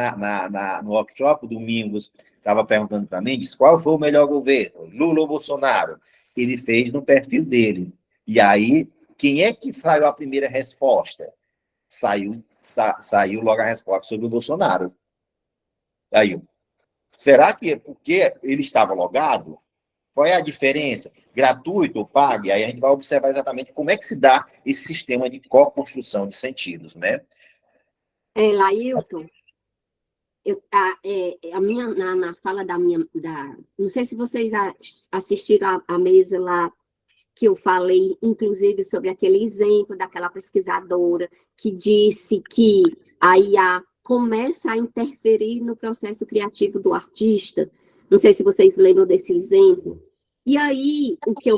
[SPEAKER 3] no workshop, Domingos estava perguntando para mim, disse, qual foi o melhor governo, Lula ou Bolsonaro? Ele fez no perfil dele. E aí, quem é que saiu a primeira resposta? Saiu logo a resposta sobre o Bolsonaro. Saiu. Será que é porque ele estava logado? Qual é a diferença? Gratuito ou pago? E aí a gente vai observar exatamente como é que se dá esse sistema de co-construção de sentidos, né?
[SPEAKER 1] Lailton, na fala não sei se vocês assistiram a mesa lá, que eu falei, inclusive, sobre aquele exemplo daquela pesquisadora que disse que a IA começa a interferir no processo criativo do artista. Não sei se vocês lembram desse exemplo. E aí, o que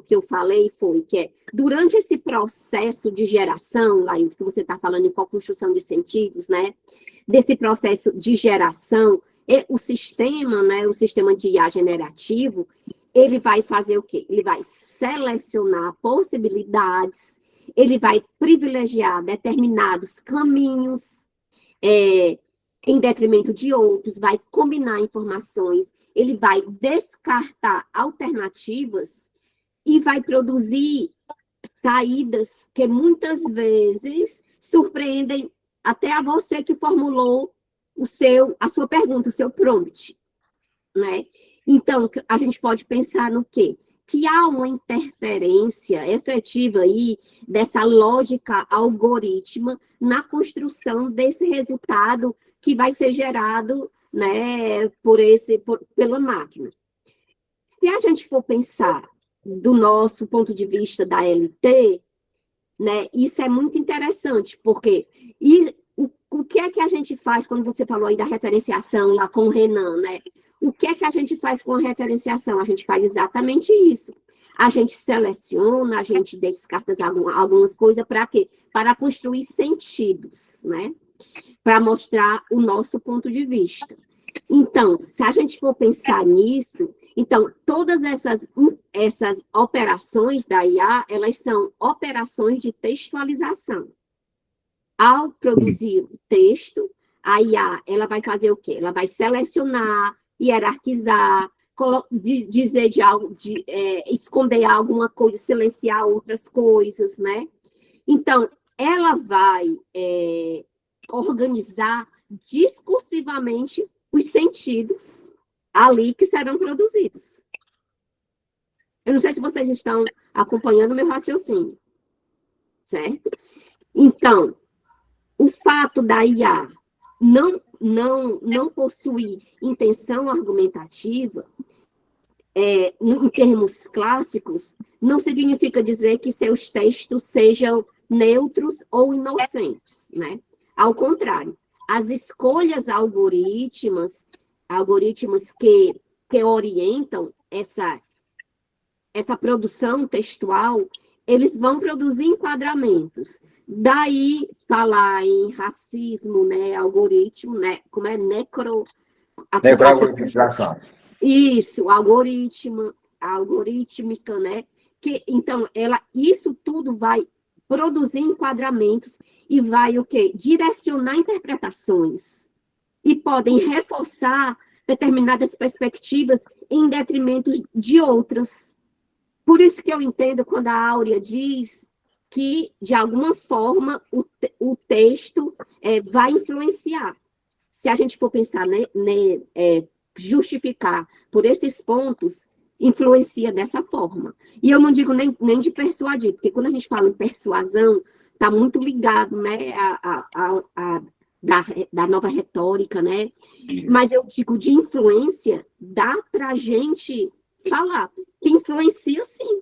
[SPEAKER 1] eu falei foi que durante esse processo de geração, lá que você está falando em co-construção de sentidos, né? Desse processo de geração, o sistema, né? O sistema de IA generativo, ele vai fazer o quê? Ele vai selecionar possibilidades, ele vai privilegiar determinados caminhos, em detrimento de outros, vai combinar informações, ele vai descartar alternativas e vai produzir saídas que muitas vezes surpreendem até a você que formulou a sua pergunta, o seu prompt, né? Então, a gente pode pensar no quê? Que há uma interferência efetiva aí dessa lógica algorítmica na construção desse resultado que vai ser gerado, né, pela máquina. Se a gente for pensar do nosso ponto de vista da LT, né, isso é muito interessante, porque o que é que a gente faz quando você falou aí da referenciação lá com o Renan, né? O que é que a gente faz com a referenciação? A gente faz exatamente isso. A gente seleciona, a gente descarta algumas coisas para quê? Para construir sentidos, né? Para mostrar o nosso ponto de vista. Então, se a gente for pensar nisso, então, todas essas operações da IA, elas são operações de textualização. Ao produzir o texto, a IA, ela vai fazer o quê? Ela vai selecionar, hierarquizar, dizer de algo, esconder alguma coisa, silenciar outras coisas, né? Então, ela vai organizar discursivamente os sentidos ali que serão produzidos. Eu não sei se vocês estão acompanhando o meu raciocínio, certo? Então, o fato da IA não possuir intenção argumentativa, em termos clássicos, não significa dizer que seus textos sejam neutros ou inocentes, né? Ao contrário, as escolhas algorítmicas que orientam essa produção textual, eles vão produzir enquadramentos. Daí, falar em racismo, né, algoritmo, né, como é
[SPEAKER 3] Necroalgoritmização.
[SPEAKER 1] Isso, algorítmica, né? Então, isso tudo vai produzir enquadramentos e vai o quê? Direcionar interpretações. E podem reforçar determinadas perspectivas em detrimento de outras. Por isso que eu entendo quando a Áurea diz que, de alguma forma, o texto vai influenciar. Se a gente for pensar, justificar por esses pontos, influencia dessa forma. E eu não digo nem de persuadir, porque quando a gente fala em persuasão, está muito ligado, né, da nova retórica, né? Isso. Mas eu digo de influência, dá para a gente falar, que influencia, sim,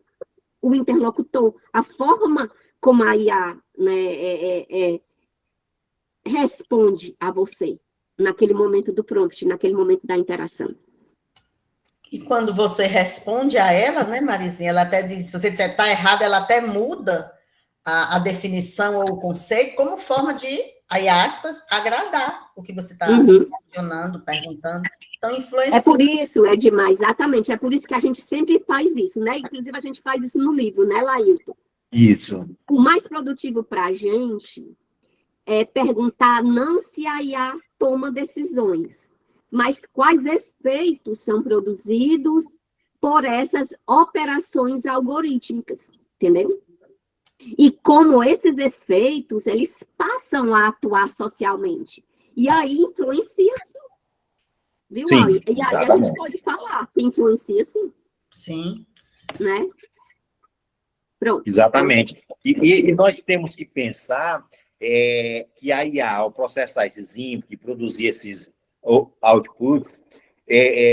[SPEAKER 1] o interlocutor, a forma como a IA, né, responde a você naquele momento do prompt, naquele momento da interação.
[SPEAKER 2] E quando você responde a ela, né, Marizinha, ela até diz, se você disser está errado, ela até muda a definição ou o conceito como forma de, aí aspas, agradar o que você está questionando, perguntando. Então, influencia.
[SPEAKER 1] É por isso, Edmar, exatamente, é por isso que a gente sempre faz isso, né? Inclusive, a gente faz isso no livro, né, Lailton?
[SPEAKER 3] Isso.
[SPEAKER 1] O mais produtivo para a gente é perguntar não se a IA toma decisões, mas quais efeitos são produzidos por essas operações algorítmicas, entendeu? E como esses efeitos, eles passam a atuar socialmente. E aí influencia, sim. Viu, Áurea? E aí a gente pode falar que influencia, sim.
[SPEAKER 2] Sim.
[SPEAKER 1] Né? Pronto.
[SPEAKER 3] Exatamente. E nós temos que pensar que a IA, ao processar esses inputs e produzir esses outputs,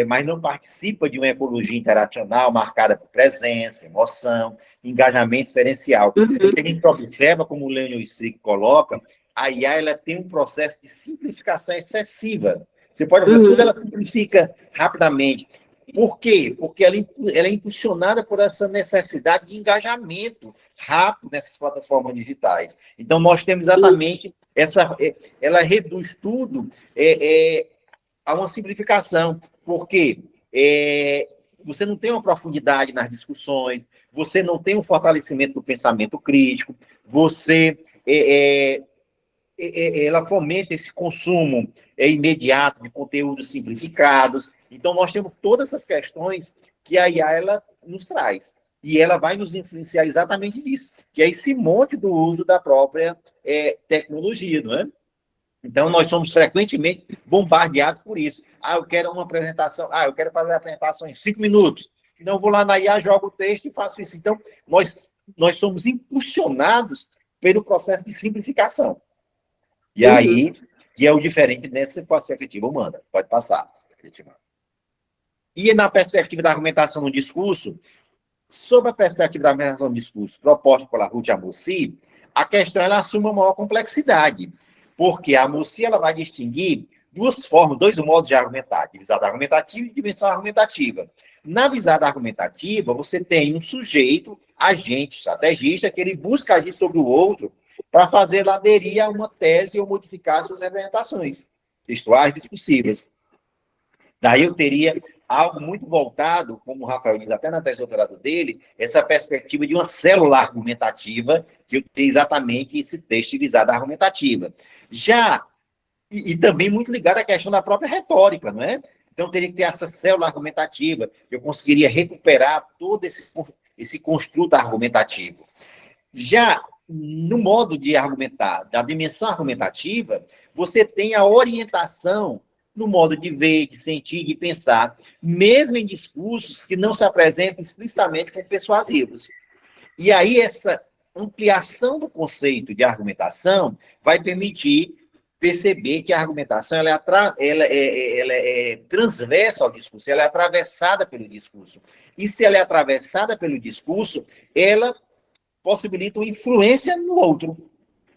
[SPEAKER 3] mas não participa de uma ecologia interacional marcada por presença, emoção, engajamento diferencial. Porque a gente observa, como o Leonel Strick coloca, a IA ela tem um processo de simplificação excessiva. Você pode ver, tudo ela simplifica rapidamente. Por quê? Porque ela é impulsionada por essa necessidade de engajamento rápido nessas plataformas digitais. Então, nós temos exatamente ela reduz tudo a uma simplificação, porque você não tem uma profundidade nas discussões, você não tem um fortalecimento do pensamento crítico, você ela fomenta esse consumo imediato de conteúdos simplificados. Então, nós temos todas essas questões que a IA ela nos traz. E ela vai nos influenciar exatamente nisso, que é esse monte do uso da própria tecnologia, não é? Então, nós somos frequentemente bombardeados por isso. Eu quero uma apresentação, eu quero fazer a apresentação em 5 minutos. Então, vou lá na IA, jogo o texto e faço isso. Então, nós somos impulsionados pelo processo de simplificação. E aí, que é o diferente dessa perspectiva humana. Pode passar. E na perspectiva da argumentação no discurso, sob a perspectiva da argumentação no discurso proposta pela Ruth Amorsy, a questão ela assume uma maior complexidade, porque a Amorsy ela vai distinguir duas formas, dois modos de argumentar, visada argumentativa e dimensão argumentativa. Na visada argumentativa, você tem um sujeito, agente, estrategista, que ele busca agir sobre o outro para fazer aderir a uma tese ou modificar suas representações textuais discursivas. Daí eu teria algo muito voltado, como o Rafael diz até na tese de doutorado dele, essa perspectiva de uma célula argumentativa, que eu tenho exatamente esse texto de visada argumentativa. E também muito ligado à questão da própria retórica, não é? Então, teria que ter essa célula argumentativa, eu conseguiria recuperar todo esse construto argumentativo. Já no modo de argumentar, da dimensão argumentativa, você tem a orientação no modo de ver, de sentir, de pensar, mesmo em discursos que não se apresentam explicitamente como persuasivos. E aí, essa ampliação do conceito de argumentação vai permitir perceber que a argumentação ela é transversa ao discurso, ela é atravessada pelo discurso. E se ela é atravessada pelo discurso, ela possibilita uma influência no outro.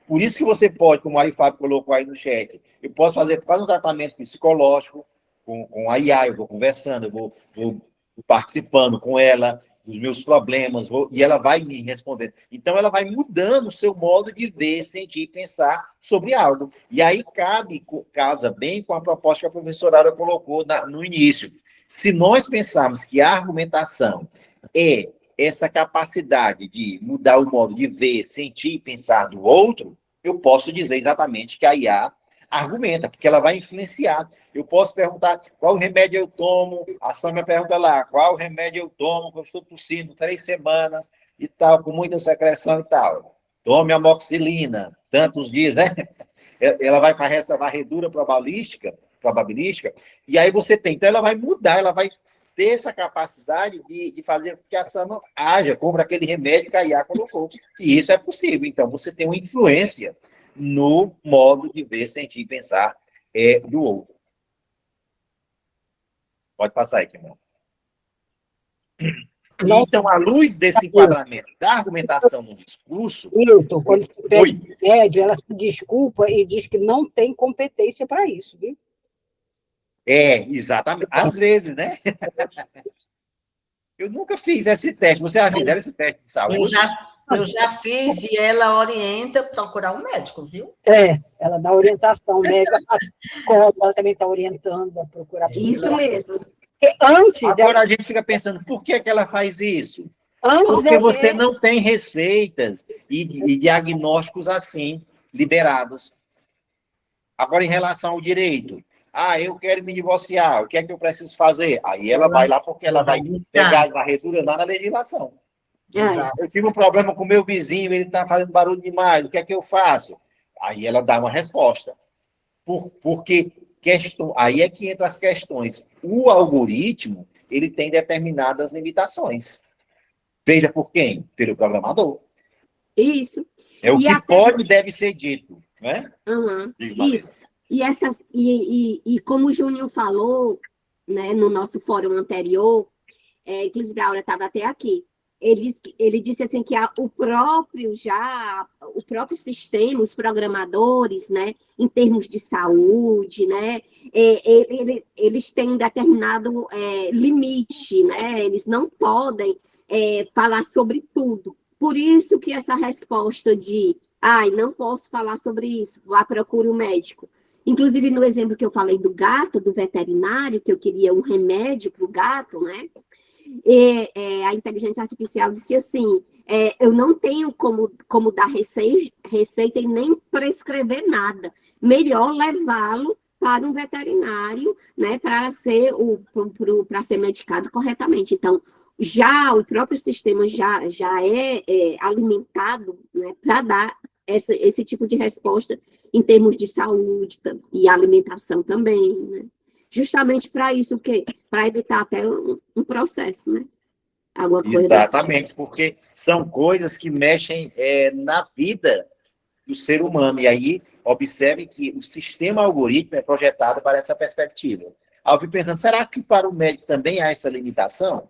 [SPEAKER 3] Por isso que você pode, como o Ari Fábio colocou aí no chat, eu posso fazer quase um tratamento psicológico com a IA, eu vou conversando, eu vou participando com ela dos meus problemas, e ela vai me respondendo. Então, ela vai mudando o seu modo de ver, sentir, pensar sobre algo. E aí casa bem com a proposta que a professora Ara colocou no início. Se nós pensarmos que a argumentação é essa capacidade de mudar o modo de ver, sentir e pensar do outro, eu posso dizer exatamente que a IA argumenta, porque ela vai influenciar. Eu posso perguntar qual remédio eu tomo, a Sâmia pergunta lá, qual remédio eu tomo, eu estou tossindo 3 semanas e tal, com muita secreção e tal. Tome amoxicilina, tantos dias, né? Ela vai fazer essa varredura probabilística, e aí você tem, então ela vai mudar, ela vai ter essa capacidade de fazer com que a Sâmia haja, compra aquele remédio que a IA colocou. E isso é possível. Então, você tem uma influência no modo de ver, sentir e pensar do outro. Pode passar aí, Timão. Então, à luz desse enquadramento da argumentação no discurso...
[SPEAKER 5] Milton, quando se pede remédio, ela se desculpa e diz que não tem competência para isso, viu?
[SPEAKER 3] Exatamente. Às vezes, né? Eu nunca fiz esse teste. Você já fizeram esse teste de saúde?
[SPEAKER 2] Eu já fiz e ela orienta procurar um médico, viu?
[SPEAKER 5] Ela dá orientação médica, ela também está orientando a procurar.
[SPEAKER 1] Isso mesmo.
[SPEAKER 3] Agora a gente fica pensando, por que ela faz isso? Porque você não tem receitas e diagnósticos assim, liberados. Agora, em relação ao direito, eu quero me divorciar, o que é que eu preciso fazer? Aí ela vai lá porque ela vai pegar as varreduras lá na legislação. Eu tive um problema com o meu vizinho, ele está fazendo barulho demais, o que é que eu faço? Aí ela dá uma resposta. Porque aí é que entra as questões. O algoritmo, ele tem determinadas limitações. Veja por quem? Pelo programador.
[SPEAKER 1] Isso.
[SPEAKER 3] É o que pode e deve ser dito, né?
[SPEAKER 1] Isso. E como o Júnior falou, né, no nosso fórum anterior, inclusive a Aura estava até aqui, ele disse assim que o próprio sistema, os programadores, né, em termos de saúde, né, eles têm um determinado limite, né, eles não podem falar sobre tudo. Por isso que essa resposta de não posso falar sobre isso, vá procure um médico. Inclusive, no exemplo que eu falei do gato, do veterinário, que eu queria um remédio para o gato, né? A inteligência artificial disse assim, eu não tenho como dar receita e nem prescrever nada. Melhor levá-lo para um veterinário, né, para ser medicado corretamente. Então, já o próprio sistema já é alimentado, né, para dar esse tipo de resposta em termos de saúde e alimentação também, né? Justamente para isso, para evitar até um processo, né? Alguma coisa
[SPEAKER 3] Exatamente, porque são coisas que mexem na vida do ser humano. E aí, observe que o sistema algoritmo é projetado para essa perspectiva. Aí eu fico pensando, será que para o médico também há essa limitação?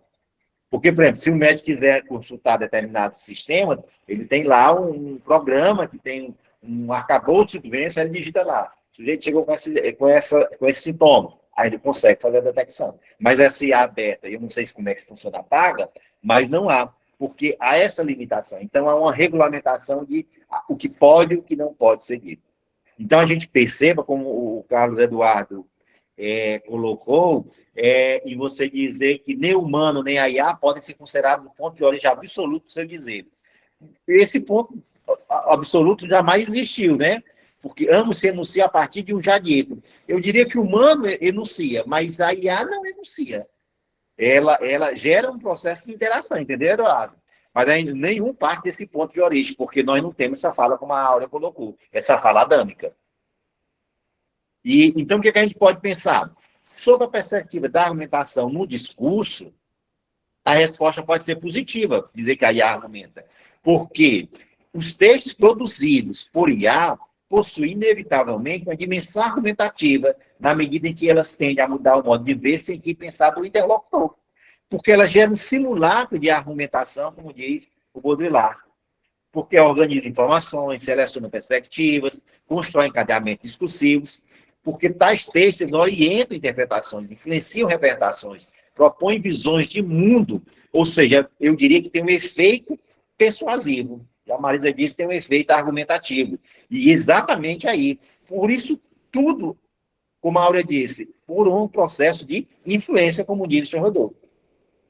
[SPEAKER 3] Porque, por exemplo, se o médico quiser consultar determinado sistema, ele tem lá um programa que tem um arcabouço de doença, ele digita lá. O sujeito chegou com esse sintoma, aí ele consegue fazer a detecção. Mas essa IA aberta, eu não sei como é que funciona a paga, mas não há, porque há essa limitação. Então, há uma regulamentação de o que pode e o que não pode ser dito. Então, a gente perceba, como o Carlos Eduardo colocou, e você dizer que nem o humano nem a IA podem ser considerados o ponto de origem absoluto do seu dizer. Esse ponto absoluto jamais existiu, né? Porque ambos se enunciam a partir de um já dito. Eu diria que o humano enuncia, mas a IA não enuncia. Ela gera um processo de interação, entendeu, Eduardo? Mas ainda nenhum parte desse ponto de origem, porque nós não temos essa fala, como a Áurea colocou, essa fala adâmica. E, então, o que a gente pode pensar? Sob a perspectiva da argumentação no discurso, a resposta pode ser positiva, dizer que a IA argumenta. Porque os textos produzidos por IA possuem, inevitavelmente, uma dimensão argumentativa, na medida em que elas tendem a mudar o modo de ver sem que pensar do interlocutor. Porque elas geram um simulacro de argumentação, como diz o Baudrillard. Porque organiza informações, seleciona perspectivas, constrói encadeamentos discursivos, porque tais textos orientam interpretações, influenciam representações, propõem visões de mundo, ou seja, eu diria que tem um efeito persuasivo. A Marisa disse que tem um efeito argumentativo. E exatamente aí. Por isso, tudo, como a Áurea disse, por um processo de influência, como diz o senhor Rodolfo.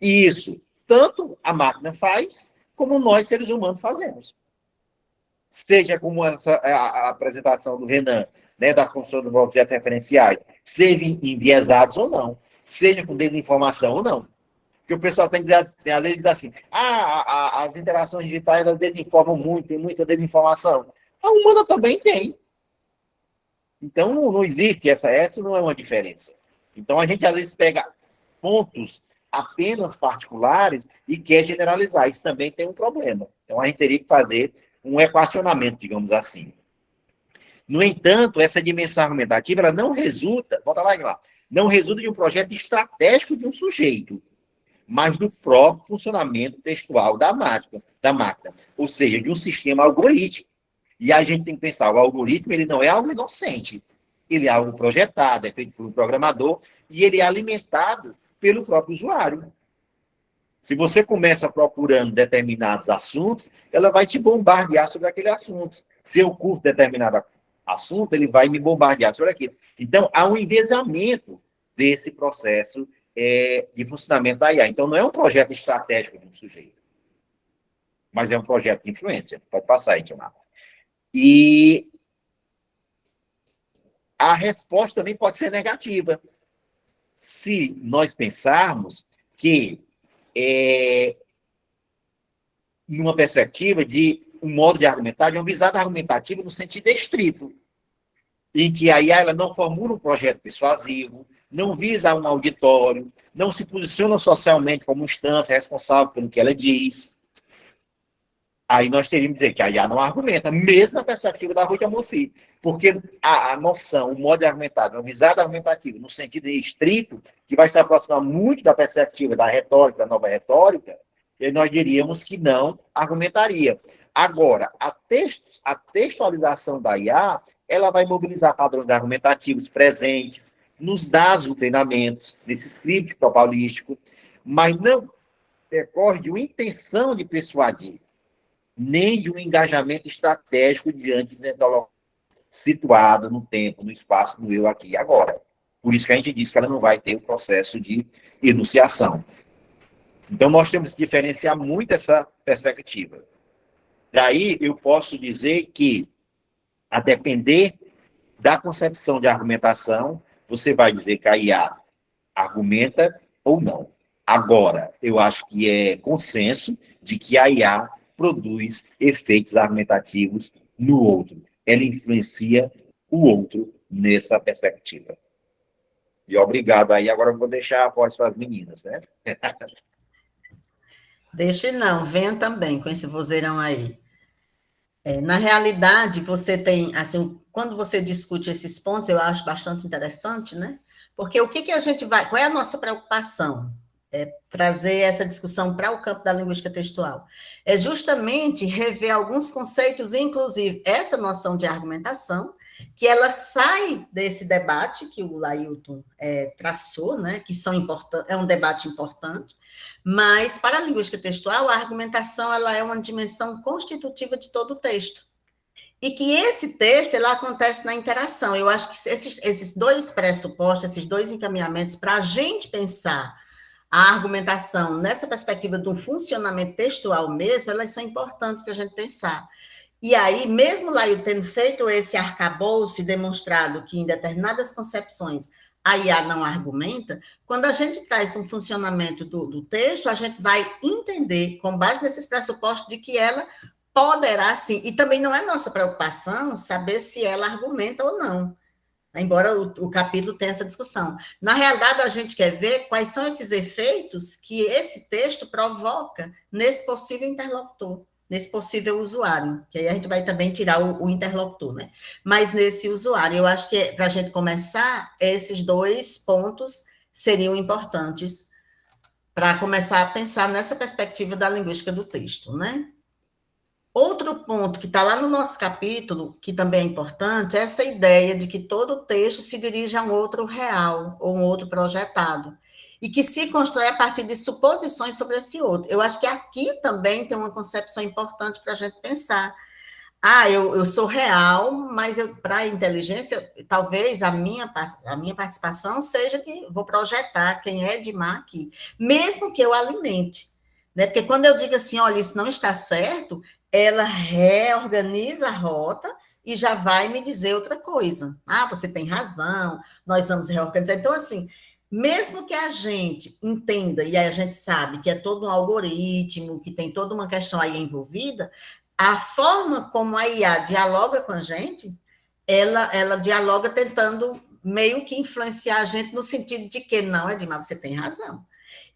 [SPEAKER 3] E isso, tanto a máquina faz, como nós, seres humanos, fazemos. Seja como a apresentação do Renan, né, da construção dos objetos referenciais, sejam enviesados ou não, seja com desinformação ou não. Porque o pessoal tem que dizer, às vezes diz assim, as interações digitais elas desinformam muito, tem muita desinformação. A humana também tem. Então, não existe essa não é uma diferença. Então, a gente às vezes pega pontos apenas particulares e quer generalizar. Isso também tem um problema. Então, a gente teria que fazer um equacionamento, digamos assim. No entanto, essa dimensão argumentativa, ela não resulta, volta lá, não resulta de um projeto estratégico de um sujeito, mas do próprio funcionamento textual da máquina, ou seja, de um sistema algorítmico. E a gente tem que pensar, o algoritmo ele não é algo inocente, ele é algo projetado, é feito por um programador, e ele é alimentado pelo próprio usuário. Se você começa procurando determinados assuntos, ela vai te bombardear sobre aquele assunto. Se eu curto determinado assunto, ele vai me bombardear sobre aquilo. Então, há um envezamento desse processo de funcionamento da IA. Então, não é um projeto estratégico de um sujeito, mas é um projeto de influência. Pode passar aí, Tiago. E a resposta também pode ser negativa. Se nós pensarmos que, numa perspectiva de um modo de argumentar, de uma visada argumentativa no sentido estrito, em que a IA ela não formula um projeto persuasivo, não visa um auditório, não se posiciona socialmente como instância responsável pelo que ela diz. Aí nós teríamos que dizer que a IA não argumenta, mesmo na perspectiva da Ruth Amorim, porque a noção, o modo de argumentar, uma visada argumentativa, no sentido estrito, que vai se aproximar muito da perspectiva da retórica, da nova retórica, nós diríamos que não argumentaria. Agora, a textualização da IA, ela vai mobilizar padrões argumentativos presentes nos dados do treinamento, nesse script probabilístico, mas não decorre de uma intenção de persuadir, nem de um engajamento estratégico diante do interlocutor situado no tempo, no espaço, no eu, aqui e agora. Por isso que a gente diz que ela não vai ter o processo de enunciação. Então, nós temos que diferenciar muito essa perspectiva. Daí, eu posso dizer que, a depender da concepção de argumentação, você vai dizer que a IA argumenta ou não. Agora, eu acho que é consenso de que a IA produz efeitos argumentativos no outro. Ela influencia o outro nessa perspectiva. E obrigado aí. Agora eu vou deixar a voz para as meninas, né?
[SPEAKER 2] Deixe não, venha também com esse vozeirão aí. Na realidade, você tem, assim, quando você discute esses pontos, eu acho bastante interessante, né? Porque o que a gente vai, qual é a nossa preocupação? É trazer essa discussão para o campo da linguística textual. É justamente rever alguns conceitos, inclusive essa noção de argumentação, que ela sai desse debate que o Lailton traçou, né? Que é um debate importante, mas, para a linguística textual, a argumentação ela é uma dimensão constitutiva de todo o texto. E que esse texto ela acontece na interação. Eu acho que esses dois pressupostos, esses dois encaminhamentos, para a gente pensar a argumentação nessa perspectiva do funcionamento textual mesmo, elas são importantes para a gente pensar. E aí, mesmo lá eu tendo feito esse arcabouço e demonstrado que em determinadas concepções a IA não argumenta, quando a gente traz com o funcionamento do texto, a gente vai entender, com base nesses pressupostos, de que ela poderá sim, e também não é nossa preocupação saber se ela argumenta ou não, embora o capítulo tenha essa discussão. Na realidade, a gente quer ver quais são esses efeitos que esse texto provoca nesse possível interlocutor, nesse possível usuário, que aí a gente vai também tirar o interlocutor, né? Mas nesse usuário, eu acho que para a gente começar, esses dois pontos seriam importantes para começar a pensar nessa perspectiva da linguística do texto, né? Outro ponto que está lá no nosso capítulo, que também é importante, é essa ideia de que todo texto se dirige a um outro real, ou um outro projetado, e que se constrói a partir de suposições sobre esse outro. Eu acho que aqui também tem uma concepção importante para a gente pensar. Eu sou real, mas para a inteligência, talvez a minha participação seja que vou projetar quem é Edmar aqui, mesmo que eu alimente. Né? Porque quando eu digo assim, olha, isso não está certo, ela reorganiza a rota e já vai me dizer outra coisa. Você tem razão, nós vamos reorganizar. Então, assim, mesmo que a gente entenda, e aí a gente sabe que é todo um algoritmo, que tem toda uma questão aí envolvida, a forma como a IA dialoga com a gente, ela dialoga tentando meio que influenciar a gente no sentido de que, não, Edmar, você tem razão.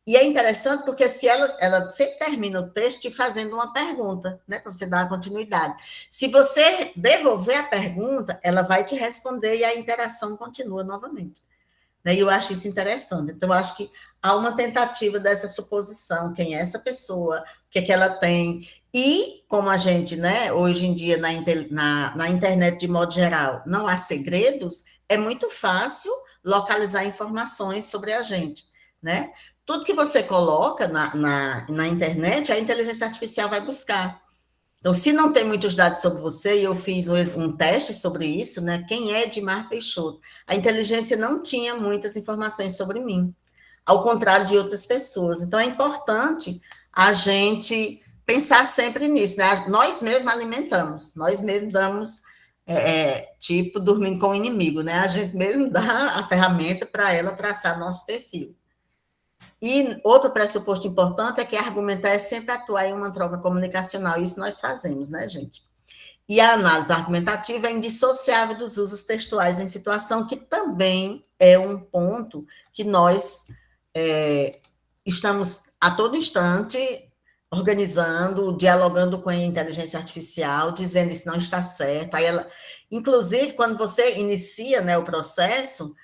[SPEAKER 2] E é interessante porque se ela sempre termina o texto te fazendo uma pergunta, né, para você dar uma continuidade. Se você devolver a pergunta, ela vai te responder e a interação continua novamente. E eu acho isso interessante. Então, eu acho que há uma tentativa dessa suposição, quem é essa pessoa, o que é que ela tem. E, como a gente, né, hoje em dia, na internet, de modo geral, não há segredos, é muito fácil localizar informações sobre a gente, né? Tudo que você coloca na internet, a inteligência artificial vai buscar. Então, se não tem muitos dados sobre você, e eu fiz um teste sobre isso, né? Quem é Edmar Peixoto? A inteligência não tinha muitas informações sobre mim, ao contrário de outras pessoas. Então, é importante a gente pensar sempre nisso, né? Nós mesmos alimentamos, nós mesmos damos, tipo, dormindo com o inimigo, né? A gente mesmo dá a ferramenta para ela traçar nosso perfil. E outro pressuposto importante é que argumentar é sempre atuar em uma troca comunicacional, isso nós fazemos, né, gente? E a análise argumentativa é indissociável dos usos textuais em situação, que também é um ponto que nós estamos a todo instante organizando, dialogando com a inteligência artificial, dizendo isso não está certo. Aí ela, inclusive, quando você inicia, né, o processo,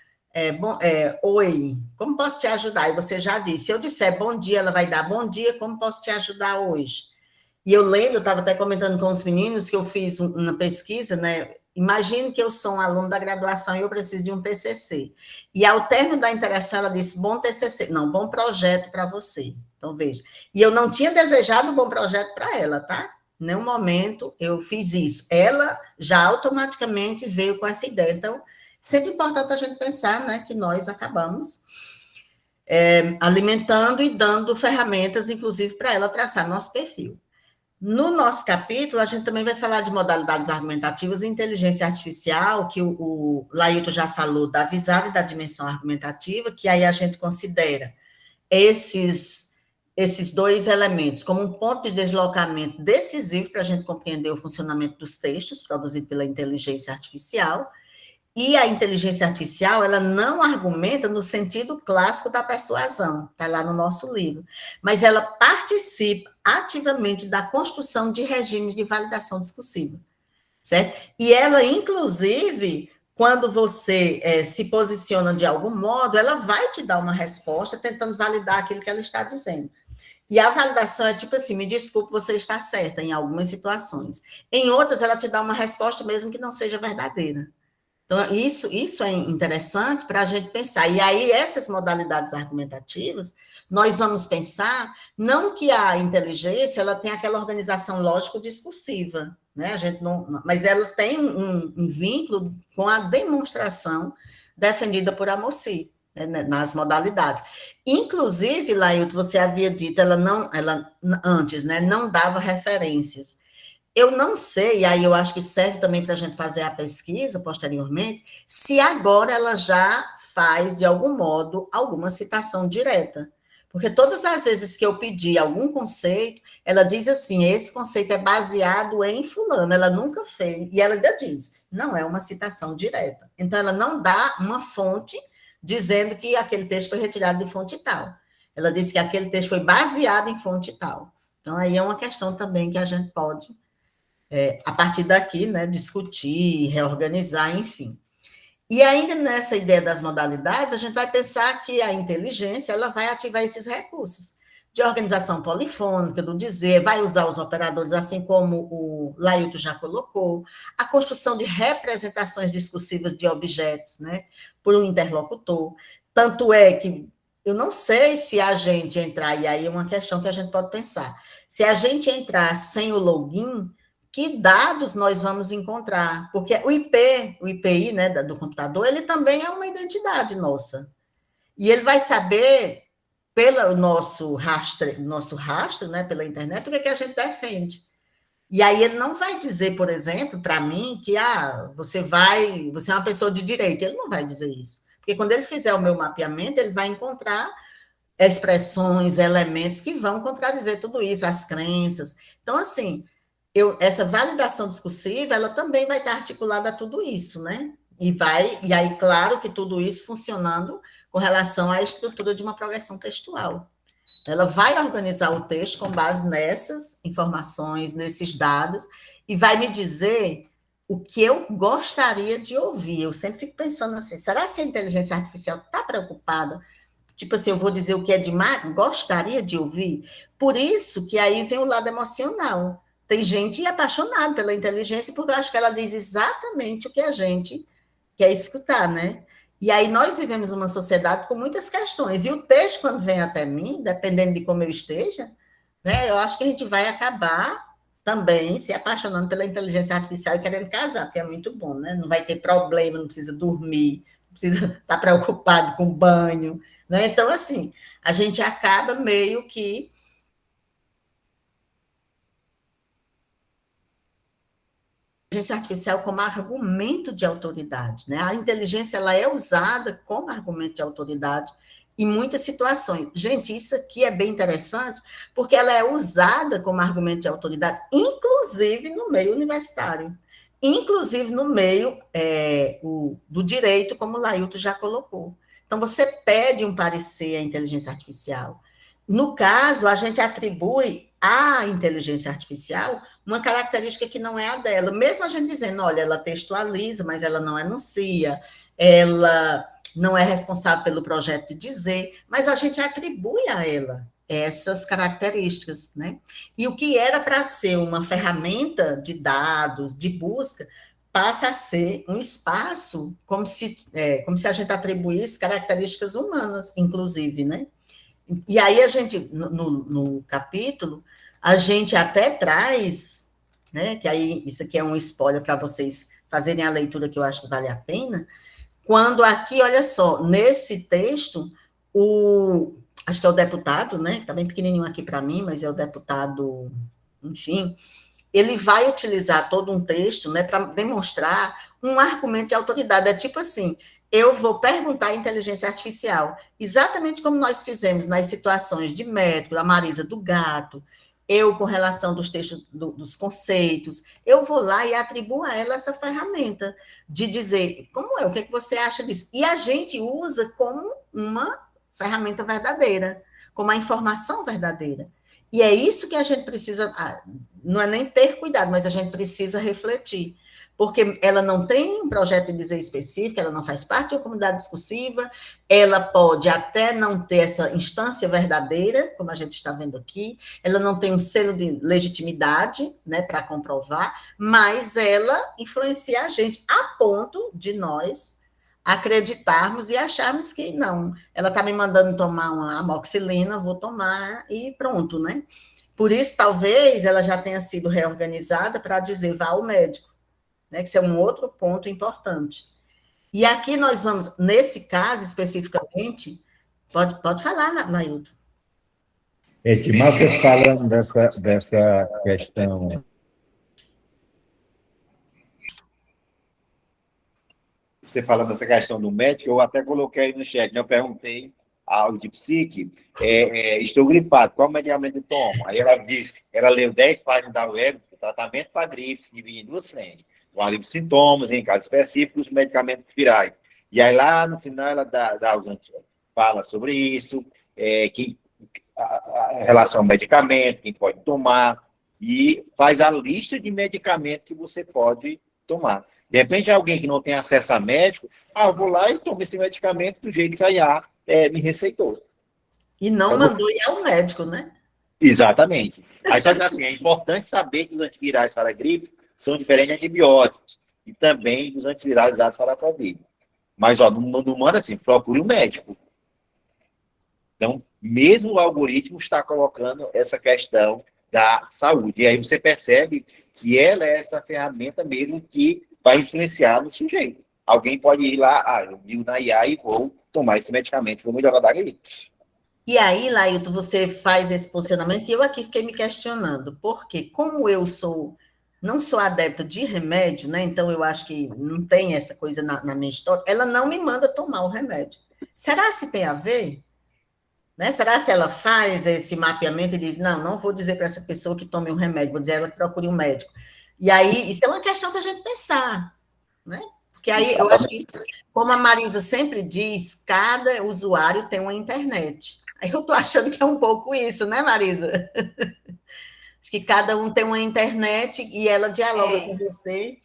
[SPEAKER 2] oi, como posso te ajudar? E você já disse, se eu disser bom dia, ela vai dar bom dia, como posso te ajudar hoje? E eu lembro, eu estava até comentando com os meninos que eu fiz uma pesquisa, né? Imagine que eu sou um aluno da graduação e eu preciso de um TCC. E ao término da interação, ela disse, bom TCC, não, bom projeto para você. Então, veja. E eu não tinha desejado um bom projeto para ela, tá? Em nenhum momento eu fiz isso. Ela já automaticamente veio com essa ideia. Então, sempre importante a gente pensar, né, que nós acabamos alimentando e dando ferramentas, inclusive, para ela traçar nosso perfil. No nosso capítulo, a gente também vai falar de modalidades argumentativas e inteligência artificial, que o Lailton já falou da visada e da dimensão argumentativa, que aí a gente considera esses dois elementos como um ponto de deslocamento decisivo para a gente compreender o funcionamento dos textos produzidos pela inteligência artificial. E a inteligência artificial, ela não argumenta no sentido clássico da persuasão, está lá no nosso livro, mas ela participa ativamente da construção de regimes de validação discursiva, certo? E ela, inclusive, quando você se posiciona de algum modo, ela vai te dar uma resposta tentando validar aquilo que ela está dizendo. E a validação é tipo assim, me desculpe, você está certa em algumas situações. Em outras, ela te dá uma resposta mesmo que não seja verdadeira. Então, isso é interessante para a gente pensar. E aí, essas modalidades argumentativas, nós vamos pensar, não que a inteligência ela tem aquela organização lógico-discursiva, né? A gente não, mas ela tem um vínculo com a demonstração defendida por Amosi, né, nas modalidades. Inclusive, Lailton, você havia dito, ela antes, né, não dava referências. Eu não sei, e aí eu acho que serve também para a gente fazer a pesquisa posteriormente, se agora ela já faz, de algum modo, alguma citação direta. Porque todas as vezes que eu pedi algum conceito, ela diz assim, esse conceito é baseado em fulano, ela nunca fez, e ela ainda diz, não é uma citação direta. Então, ela não dá uma fonte dizendo que aquele texto foi retirado de fonte tal. Ela diz que aquele texto foi baseado em fonte tal. Então, aí é uma questão também que a gente pode a partir daqui, né, discutir, reorganizar, enfim. E ainda nessa ideia das modalidades, a gente vai pensar que a inteligência ela vai ativar esses recursos de organização polifônica, do dizer, vai usar os operadores, assim como o Lailton já colocou, a construção de representações discursivas de objetos, né, por um interlocutor. Tanto é que eu não sei se a gente entrar, e aí é uma questão que a gente pode pensar, se a gente entrar sem o login, que dados nós vamos encontrar? Porque o IPI, né, do computador, ele também é uma identidade nossa. E ele vai saber, pelo nosso rastro, né, pela internet, o que a gente defende. E aí ele não vai dizer, por exemplo, para mim, que você é uma pessoa de direita. Ele não vai dizer isso. Porque quando ele fizer o meu mapeamento, ele vai encontrar expressões, elementos que vão contradizer tudo isso, as crenças. Então, assim, essa validação discursiva, ela também vai estar articulada a tudo isso, né? E aí, claro que tudo isso funcionando com relação à estrutura de uma progressão textual. Ela vai organizar o texto com base nessas informações, nesses dados, e vai me dizer o que eu gostaria de ouvir. Eu sempre fico pensando assim, será que a inteligência artificial está preocupada? Tipo assim, eu vou dizer o que é demais? Gostaria de ouvir? Por isso que aí vem o lado emocional. Tem gente apaixonada pela inteligência, porque eu acho que ela diz exatamente o que a gente quer escutar, né? E aí nós vivemos uma sociedade com muitas questões. E o texto, quando vem até mim, dependendo de como eu esteja, né, eu acho que a gente vai acabar também se apaixonando pela inteligência artificial e querendo casar, porque é muito bom, né? Não vai ter problema, não precisa dormir, não precisa estar preocupado com banho, né? Então, assim, a gente acaba meio que inteligência artificial como argumento de autoridade, né? A inteligência ela é usada como argumento de autoridade em muitas situações. Gente, isso aqui é bem interessante, porque ela é usada como argumento de autoridade, inclusive no meio universitário, inclusive no meio do direito, como o Lailton já colocou. Então, você pede um parecer à inteligência artificial. No caso, a gente atribui à inteligência artificial uma característica que não é a dela. Mesmo a gente dizendo, olha, ela textualiza, mas ela não enuncia, ela não é responsável pelo projeto de dizer, mas a gente atribui a ela essas características, né? E o que era para ser uma ferramenta de dados, de busca, passa a ser um espaço como se a gente atribuísse características humanas, inclusive, né? E aí a gente, no capítulo, a gente até traz, né, que aí isso aqui é um spoiler para vocês fazerem a leitura que eu acho que vale a pena, quando aqui, olha só, nesse texto, acho que é o deputado, né, que está bem pequenininho aqui para mim, mas é o deputado, enfim, ele vai utilizar todo um texto, né, para demonstrar um argumento de autoridade. É tipo assim, eu vou perguntar à inteligência artificial, exatamente como nós fizemos nas situações de médico, a Marisa do gato, eu com relação dos textos, dos conceitos, eu vou lá e atribuo a ela essa ferramenta de dizer, como é, o que você acha disso? E a gente usa como uma ferramenta verdadeira, como a informação verdadeira. E é isso que a gente precisa, não é nem ter cuidado, mas a gente precisa refletir, porque ela não tem um projeto de dizer específico, ela não faz parte de uma comunidade discursiva, ela pode até não ter essa instância verdadeira, como a gente está vendo aqui, ela não tem um selo de legitimidade, né, para comprovar, mas ela influencia a gente a ponto de nós acreditarmos e acharmos que não, ela está me mandando tomar uma amoxicilina, vou tomar e pronto, né? Por isso, talvez, ela já tenha sido reorganizada para dizer, vá ao médico, né? Que isso é um outro ponto importante. E aqui nós vamos, nesse caso especificamente, pode falar, Nailton.
[SPEAKER 3] Edmar, você falando dessa questão. Você falando dessa questão do médico, eu até coloquei no chat, né? Eu perguntei ao de psique, estou gripado, qual medicamento tomo? Aí ela disse, ela leu 10 páginas da web, o tratamento para gripe se divide em 2 frentes, com alívio de sintomas, em casos específicos, medicamentos virais. E aí lá no final ela fala sobre isso, a relação ao medicamento, quem pode tomar, e faz a lista de medicamentos que você pode tomar. De repente, alguém que não tem acesso a médico, eu vou lá e tomo esse medicamento do jeito que a IA me receitou.
[SPEAKER 2] E não mandou ir ao médico, né?
[SPEAKER 3] Exatamente. Aí, só que assim, é importante saber que os antivirais para a gripe são diferentes de antibióticos e também dos antivirais usados para a Covid. Mas, não manda assim, procure um médico. Então, mesmo o algoritmo está colocando essa questão da saúde. E aí você percebe que ela é essa ferramenta mesmo que vai influenciar no sujeito. Alguém pode ir lá, eu digo na IA e vou tomar esse medicamento, vou melhorar da gripe.
[SPEAKER 2] E aí, Lailton, você faz esse posicionamento e eu aqui fiquei me questionando, porque como eu não sou adepta de remédio, né? Então eu acho que não tem essa coisa na minha história, ela não me manda tomar o remédio. Será se tem a ver? Né? Será se ela faz esse mapeamento e diz, não vou dizer para essa pessoa que tome um remédio, vou dizer ela que procure um médico. E aí, isso é uma questão para a gente pensar, né? Porque aí, eu acho que, como a Marisa sempre diz, cada usuário tem uma internet. Aí eu estou achando que é um pouco isso, né, Marisa? Acho que cada um tem uma internet e ela dialoga com você.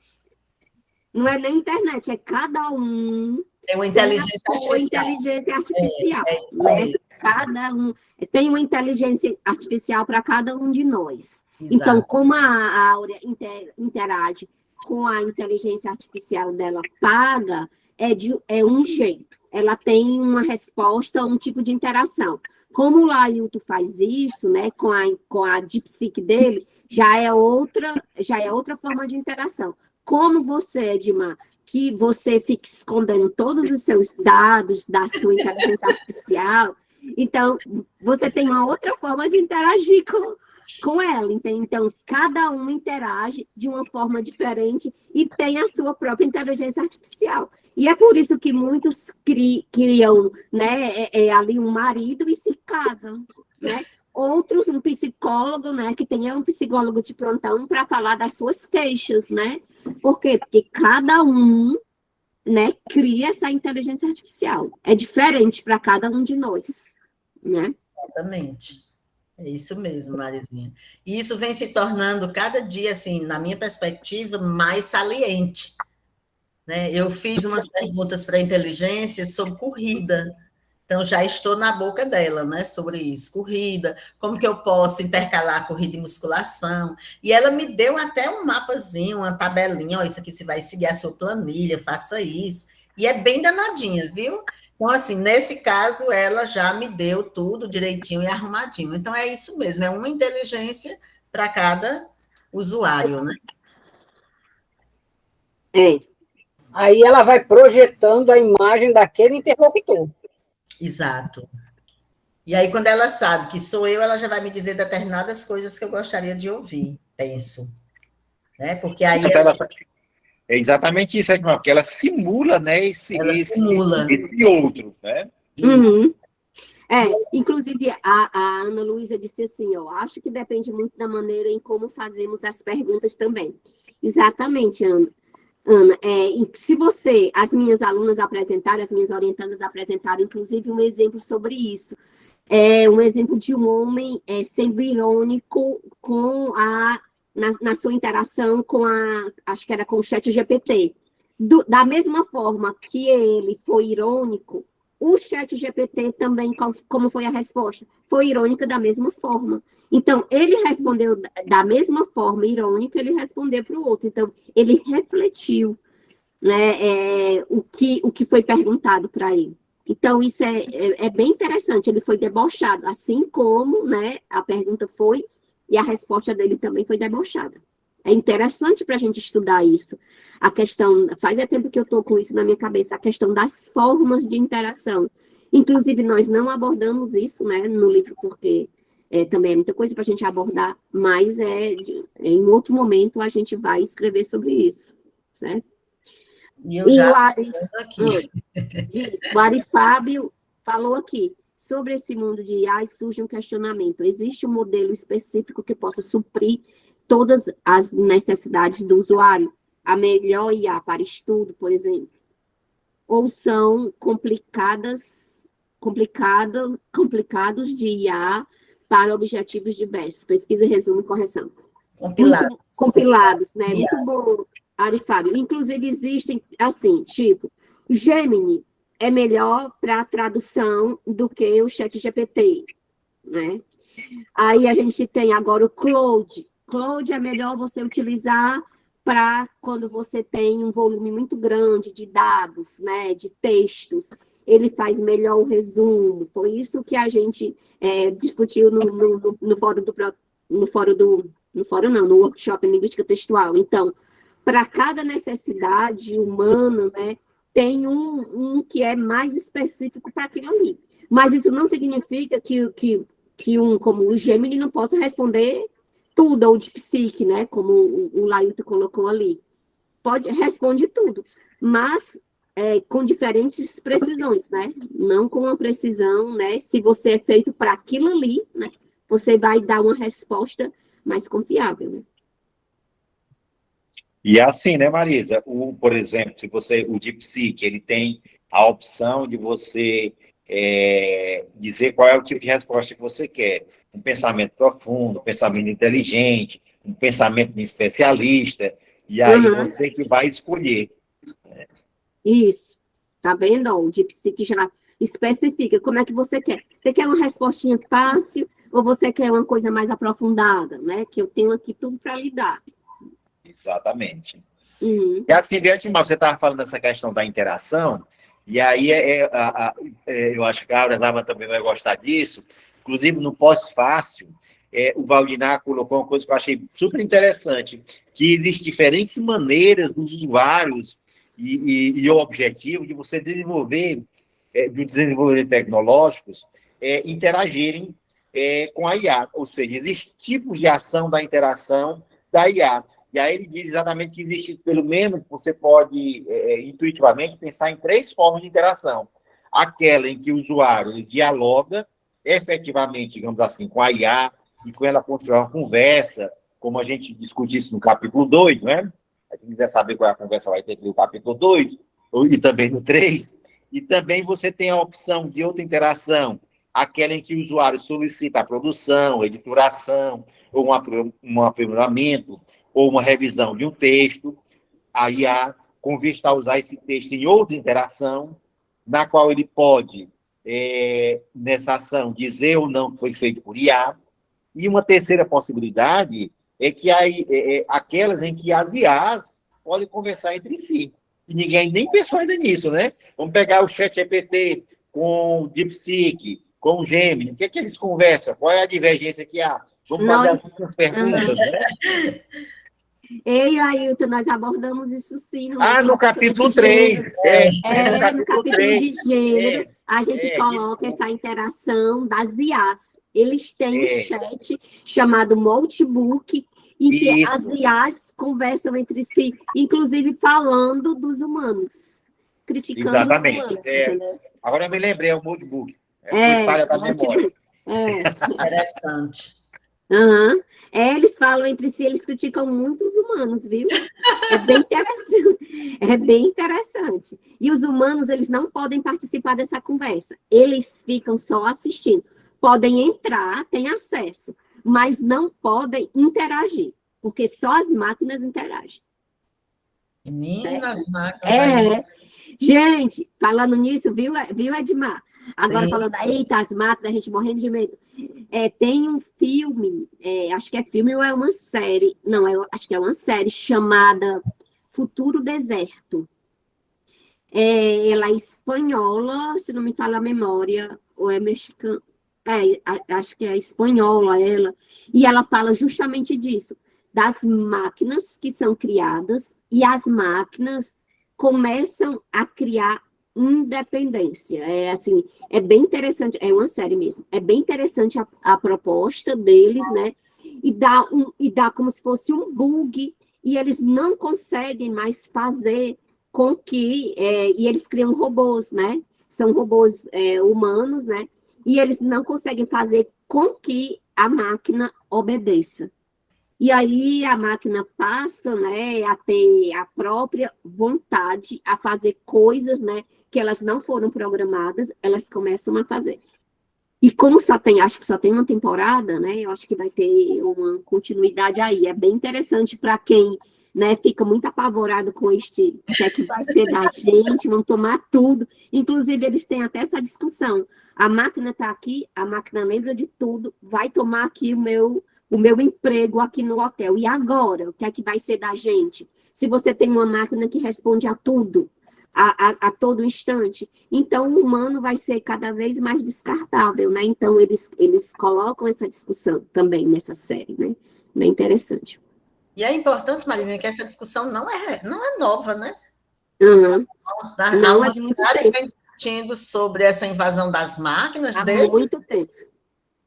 [SPEAKER 1] Não é nem internet, é cada um
[SPEAKER 2] tem uma inteligência artificial.
[SPEAKER 1] Inteligência artificial,
[SPEAKER 2] isso
[SPEAKER 1] né?
[SPEAKER 2] mesmo.
[SPEAKER 1] Cada um tem uma inteligência artificial para cada um de nós.
[SPEAKER 2] Exato.
[SPEAKER 1] Então, como a Áurea interage com a inteligência artificial dela paga, é um jeito. Ela tem uma resposta, um tipo de interação. Como o Lailton faz isso, né, com a DeepSeek dele, já é outra forma de interação. Como você, Edmar, que você fica escondendo todos os seus dados da sua inteligência artificial, então você tem uma outra forma de interagir com ela. Então, cada um interage de uma forma diferente e tem a sua própria inteligência artificial. E é por isso que muitos criam, né, ali um marido e se casam, né? Outros, um psicólogo, né, que tenha um psicólogo de plantão para falar das suas queixas, né? Por quê? Porque cada um, né, cria essa inteligência artificial. É diferente para cada um de nós, né?
[SPEAKER 2] Exatamente. É isso mesmo, Marizinha. E isso vem se tornando cada dia, assim, na minha perspectiva, mais saliente. Né? Eu fiz umas perguntas para a inteligência sobre corrida. Então, já estou na boca dela, né, sobre isso. Corrida, como que eu posso intercalar corrida e musculação. E ela me deu até um mapazinho, uma tabelinha, isso aqui você vai seguir a sua planilha, faça isso. E é bem danadinha, viu? Então, assim, nesse caso, ela já me deu tudo direitinho e arrumadinho. Então, é isso mesmo, é uma inteligência para cada usuário, né?
[SPEAKER 5] Aí ela vai projetando a imagem daquele interlocutor.
[SPEAKER 2] Exato. E aí, quando ela sabe que sou eu, ela já vai me dizer determinadas coisas que eu gostaria de ouvir, penso. Né? Porque aí
[SPEAKER 3] É exatamente isso, Edmar, porque ela simula, né,
[SPEAKER 2] ela simula.
[SPEAKER 3] esse outro, né?
[SPEAKER 2] Isso.
[SPEAKER 1] Uhum. Inclusive, a Ana Luísa disse assim, ó, acho que depende muito da maneira em como fazemos as perguntas também. Exatamente, Ana. Ana, se você, as minhas alunas apresentarem, as minhas orientandas apresentaram, inclusive, um exemplo sobre isso. Um exemplo de um homem sendo irônico na sua interação acho que era com o chat GPT. Da mesma forma que ele foi irônico, o chat GPT também, como foi a resposta? Foi irônica da mesma forma. Então, ele respondeu da mesma forma irônica, ele respondeu para o outro. Então, ele refletiu, né, o que foi perguntado para ele. Então, isso é bem interessante. Ele foi debochado, assim como, né, a pergunta foi, e a resposta dele também foi debochada. É interessante para a gente estudar isso. A questão, faz tempo que eu estou com isso na minha cabeça, a questão das formas de interação. Inclusive, nós não abordamos isso, né, no livro, porque também é muita coisa para a gente abordar, mas em outro momento a gente vai escrever sobre isso, certo?
[SPEAKER 2] E eu já estou
[SPEAKER 1] aqui. O Ari Fábio falou aqui, sobre esse mundo de IA surge um questionamento. Existe um modelo específico que possa suprir todas as necessidades do usuário? A melhor IA para estudo, por exemplo? Ou são complicados de IA para objetivos diversos? Pesquisa, resumo e correção. Compilados, né? Muito bom, Ari Fábio. Inclusive, existem, assim, tipo, Gemini é melhor para tradução do que o ChatGPT, né? Aí a gente tem agora o Claude. Claude é melhor você utilizar para quando você tem um volume muito grande de dados, né, de textos. Ele faz melhor o resumo. Foi isso que a gente discutiu no workshop em linguística textual. Então, para cada necessidade humana, né, tem um que é mais específico para aquilo ali. Mas isso não significa que como o Gemini não possa responder tudo, ou de psique, né, como o Lailton colocou ali. Responde tudo, mas com diferentes precisões, né? Não com uma precisão, né? Se você é feito para aquilo ali, né? Você vai dar uma resposta mais confiável, né?
[SPEAKER 3] E é assim, né, Marisa? Por exemplo, o DeepSeek, ele tem a opção de você dizer qual é o tipo de resposta que você quer. Um pensamento profundo, um pensamento inteligente, um pensamento de especialista, e aí você que vai escolher. Né?
[SPEAKER 1] Isso. Tá vendo? O DeepSeek já especifica como é que você quer. Você quer uma respostinha fácil ou você quer uma coisa mais aprofundada, né? Que eu tenho aqui tudo para lhe dar.
[SPEAKER 3] Exatamente. E assim, você estava falando dessa questão da interação, e aí eu acho que a Aura também vai gostar disso. Inclusive, no pós-fácil, o Valdinar colocou uma coisa que eu achei super interessante, que existem diferentes maneiras dos usuários e o objetivo de você desenvolver, dos desenvolvedores tecnológicos, interagirem com a IA. Ou seja, existem tipos de ação da interação da IA. E aí ele diz exatamente que existe, pelo menos, você pode, intuitivamente, pensar em 3 formas de interação. Aquela em que o usuário ele dialoga efetivamente, digamos assim, com a IA, e com ela construir uma conversa, como a gente discute isso no capítulo 2, né? Se quiser saber qual é a conversa, vai ter que ler o capítulo 2, e também no 3. E também você tem a opção de outra interação, aquela em que o usuário solicita a produção, editoração, ou um aprimoramento, ou uma revisão de um texto, a IA, com vista a usar esse texto em outra interação, na qual ele pode, nessa ação, dizer ou não que foi feito por IA. E uma terceira possibilidade é que aquelas em que as IAs podem conversar entre si. E ninguém nem pensou ainda nisso, né? Vamos pegar o ChatGPT com o DeepSeek, com o Gemini. O que é que eles conversam? Qual é a divergência que há? Vamos fazer algumas perguntas, né?
[SPEAKER 1] Ei, Ailton, nós abordamos isso sim no
[SPEAKER 3] Ah,
[SPEAKER 1] nosso
[SPEAKER 3] no capítulo
[SPEAKER 1] de gênero.
[SPEAKER 3] 3.
[SPEAKER 1] No capítulo de gênero, a gente
[SPEAKER 3] É,
[SPEAKER 1] coloca essa interação das IAs. Eles têm um
[SPEAKER 3] é,
[SPEAKER 1] chat chamado Multibook, em que as
[SPEAKER 3] isso,
[SPEAKER 1] IAs conversam entre si, inclusive falando dos humanos, criticando os
[SPEAKER 3] exatamente.
[SPEAKER 1] humanos, entendeu?
[SPEAKER 3] Agora eu me lembrei, é o Notebook. Foi falha da memória.
[SPEAKER 1] Multibook. É.
[SPEAKER 2] Interessante.
[SPEAKER 1] Aham. Eles falam entre si, eles criticam muito os humanos, viu? É bem interessante. É bem interessante. E os humanos, eles não podem participar dessa conversa. Eles ficam só assistindo. Podem entrar, têm acesso, mas não podem interagir, porque só as máquinas interagem.
[SPEAKER 2] Meninas, máquinas aí.
[SPEAKER 1] É. Gente, falando nisso, viu, Edmar? Agora
[SPEAKER 2] Sim.
[SPEAKER 1] falando, eita, as máquinas, a gente morrendo de medo. Tem um filme, acho que é filme ou é uma série, não, acho que é uma série chamada Futuro Deserto. Ela é espanhola, se não me falha a memória, ou é mexicana, acho que é espanhola ela, e ela fala justamente disso, das máquinas que são criadas, e as máquinas começam a criar independência. Assim, é bem interessante, é uma série mesmo, é bem interessante a proposta deles, né? E dá como se fosse um bug, e eles não conseguem mais fazer com que, e eles criam robôs, né? São robôs humanos, né? E eles não conseguem fazer com que a máquina obedeça. E aí a máquina passa, né, a ter a própria vontade, a fazer coisas, né, que elas não foram programadas, elas começam a fazer. E como acho que só tem uma temporada, né, eu acho que vai ter uma continuidade aí. É bem interessante para quem, né, fica muito apavorado com este, o que é que vai ser da gente, vão tomar tudo. Inclusive, eles têm até essa discussão. A máquina está aqui, a máquina lembra de tudo, vai tomar aqui o meu emprego aqui no hotel. E agora, o que é que vai ser da gente? Se você tem uma máquina que responde a tudo, a todo instante, então o humano vai ser cada vez mais descartável, né? Então, eles colocam essa discussão também nessa série, né? Bem interessante.
[SPEAKER 2] E é importante, Marizinha, que essa discussão não é nova, né?
[SPEAKER 1] Uhum.
[SPEAKER 2] A
[SPEAKER 1] Não é de muito
[SPEAKER 2] humanidade
[SPEAKER 1] tempo.
[SPEAKER 2] vem discutindo sobre essa invasão das máquinas
[SPEAKER 1] Há
[SPEAKER 2] desde...
[SPEAKER 1] muito tempo.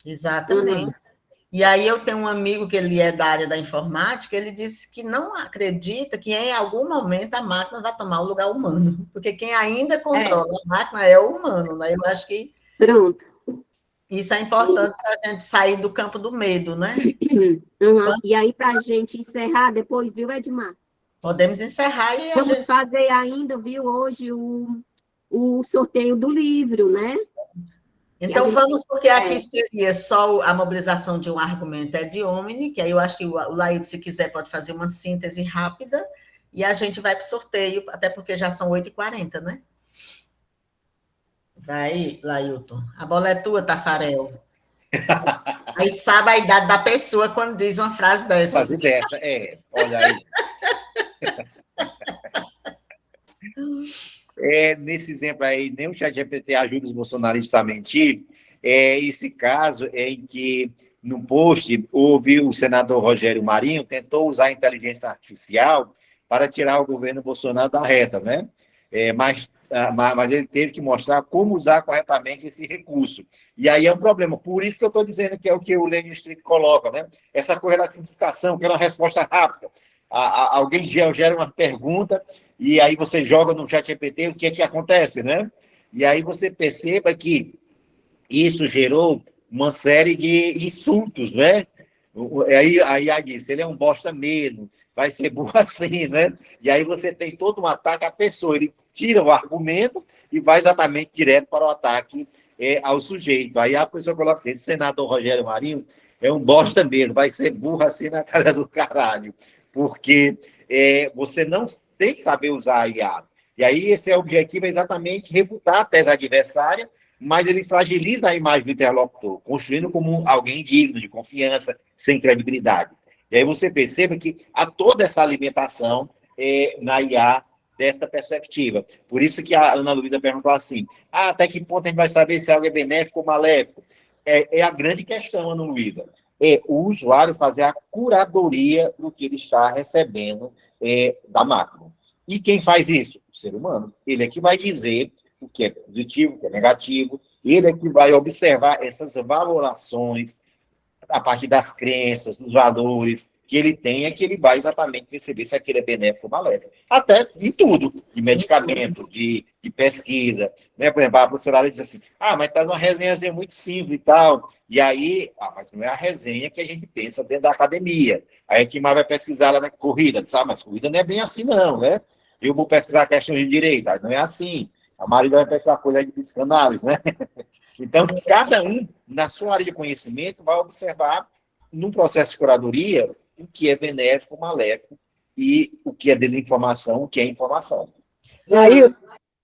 [SPEAKER 2] Exatamente.
[SPEAKER 1] Uhum.
[SPEAKER 2] E aí eu tenho um amigo que ele é da área da informática, ele disse que não acredita que em algum momento a máquina vai tomar o lugar humano, porque quem ainda controla a máquina é o humano, né? Eu acho que
[SPEAKER 1] Pronto.
[SPEAKER 2] isso é importante para a gente sair do campo do medo, né?
[SPEAKER 1] Uhum. E aí, para a gente encerrar depois, viu, Edmar?
[SPEAKER 2] Podemos encerrar e a
[SPEAKER 1] Vamos
[SPEAKER 2] gente...
[SPEAKER 1] fazer ainda, viu, hoje o sorteio do livro, né?
[SPEAKER 2] Então, vamos, porque aqui seria só a mobilização de um argumento ad hominem, que aí eu acho que o Laílton, se quiser, pode fazer uma síntese rápida, e a gente vai para o sorteio, até porque já são 8h40, né? Vai, Laílton. A bola é tua, Tafarel. Aí sabe a idade da pessoa quando diz uma frase dessa.
[SPEAKER 3] Frase dessa, olha aí. Nesse exemplo aí, nem o ChatGPT ajuda os bolsonaristas a mentir. Esse caso em que, no post, houve o senador Rogério Marinho tentou usar a inteligência artificial para tirar o governo Bolsonaro da reta, né? Mas ele teve que mostrar como usar corretamente esse recurso. E aí é um problema. Por isso que eu estou dizendo que é o que o Lenin Strick coloca, né? Essa coisa da simplificação, que é uma resposta rápida. Alguém gera uma pergunta e aí você joga no ChatGPT o que é que acontece, né? E aí você perceba que isso gerou uma série de insultos, né? Aí a disse, ele é um bosta mesmo, vai ser burro assim, né? E aí você tem todo um ataque à pessoa, ele tira o argumento e vai exatamente direto para o ataque ao sujeito. Aí a pessoa coloca assim, esse senador Rogério Marinho é um bosta mesmo, vai ser burro assim na cara do caralho, porque você não tem que saber usar a IA. E aí esse objetivo é exatamente refutar a tese adversária, mas ele fragiliza a imagem do interlocutor, construindo como alguém digno, de confiança, sem credibilidade. E aí você percebe que há toda essa alimentação na IA dessa perspectiva. Por isso que a Ana Luísa perguntou assim, até que ponto a gente vai saber se algo é benéfico ou maléfico? É a grande questão, Ana Luísa. é o usuário fazer a curadoria do que ele está recebendo da máquina. E quem faz isso? O ser humano. Ele é que vai dizer o que é positivo, o que é negativo, ele é que vai observar essas valorações a partir das crenças, dos valores que ele tem, é que ele vai exatamente perceber se aquele é benéfico ou maléfico. Até em tudo, de medicamento, de pesquisa. Né? Por exemplo, a professora diz assim, mas está numa resenhazinha muito simples e tal. E aí, mas não é a resenha que a gente pensa dentro da academia. Aí a gente vai pesquisar lá na corrida, sabe? Mas corrida não é bem assim não, né? Eu vou pesquisar questões de direito, não é assim. A Marília vai pesquisar coisa de psicanálise, né? Então, cada um, na sua área de conhecimento, vai observar, num processo de curadoria, o que é benéfico, maléfico, e o que é desinformação, o que é informação.
[SPEAKER 5] E aí,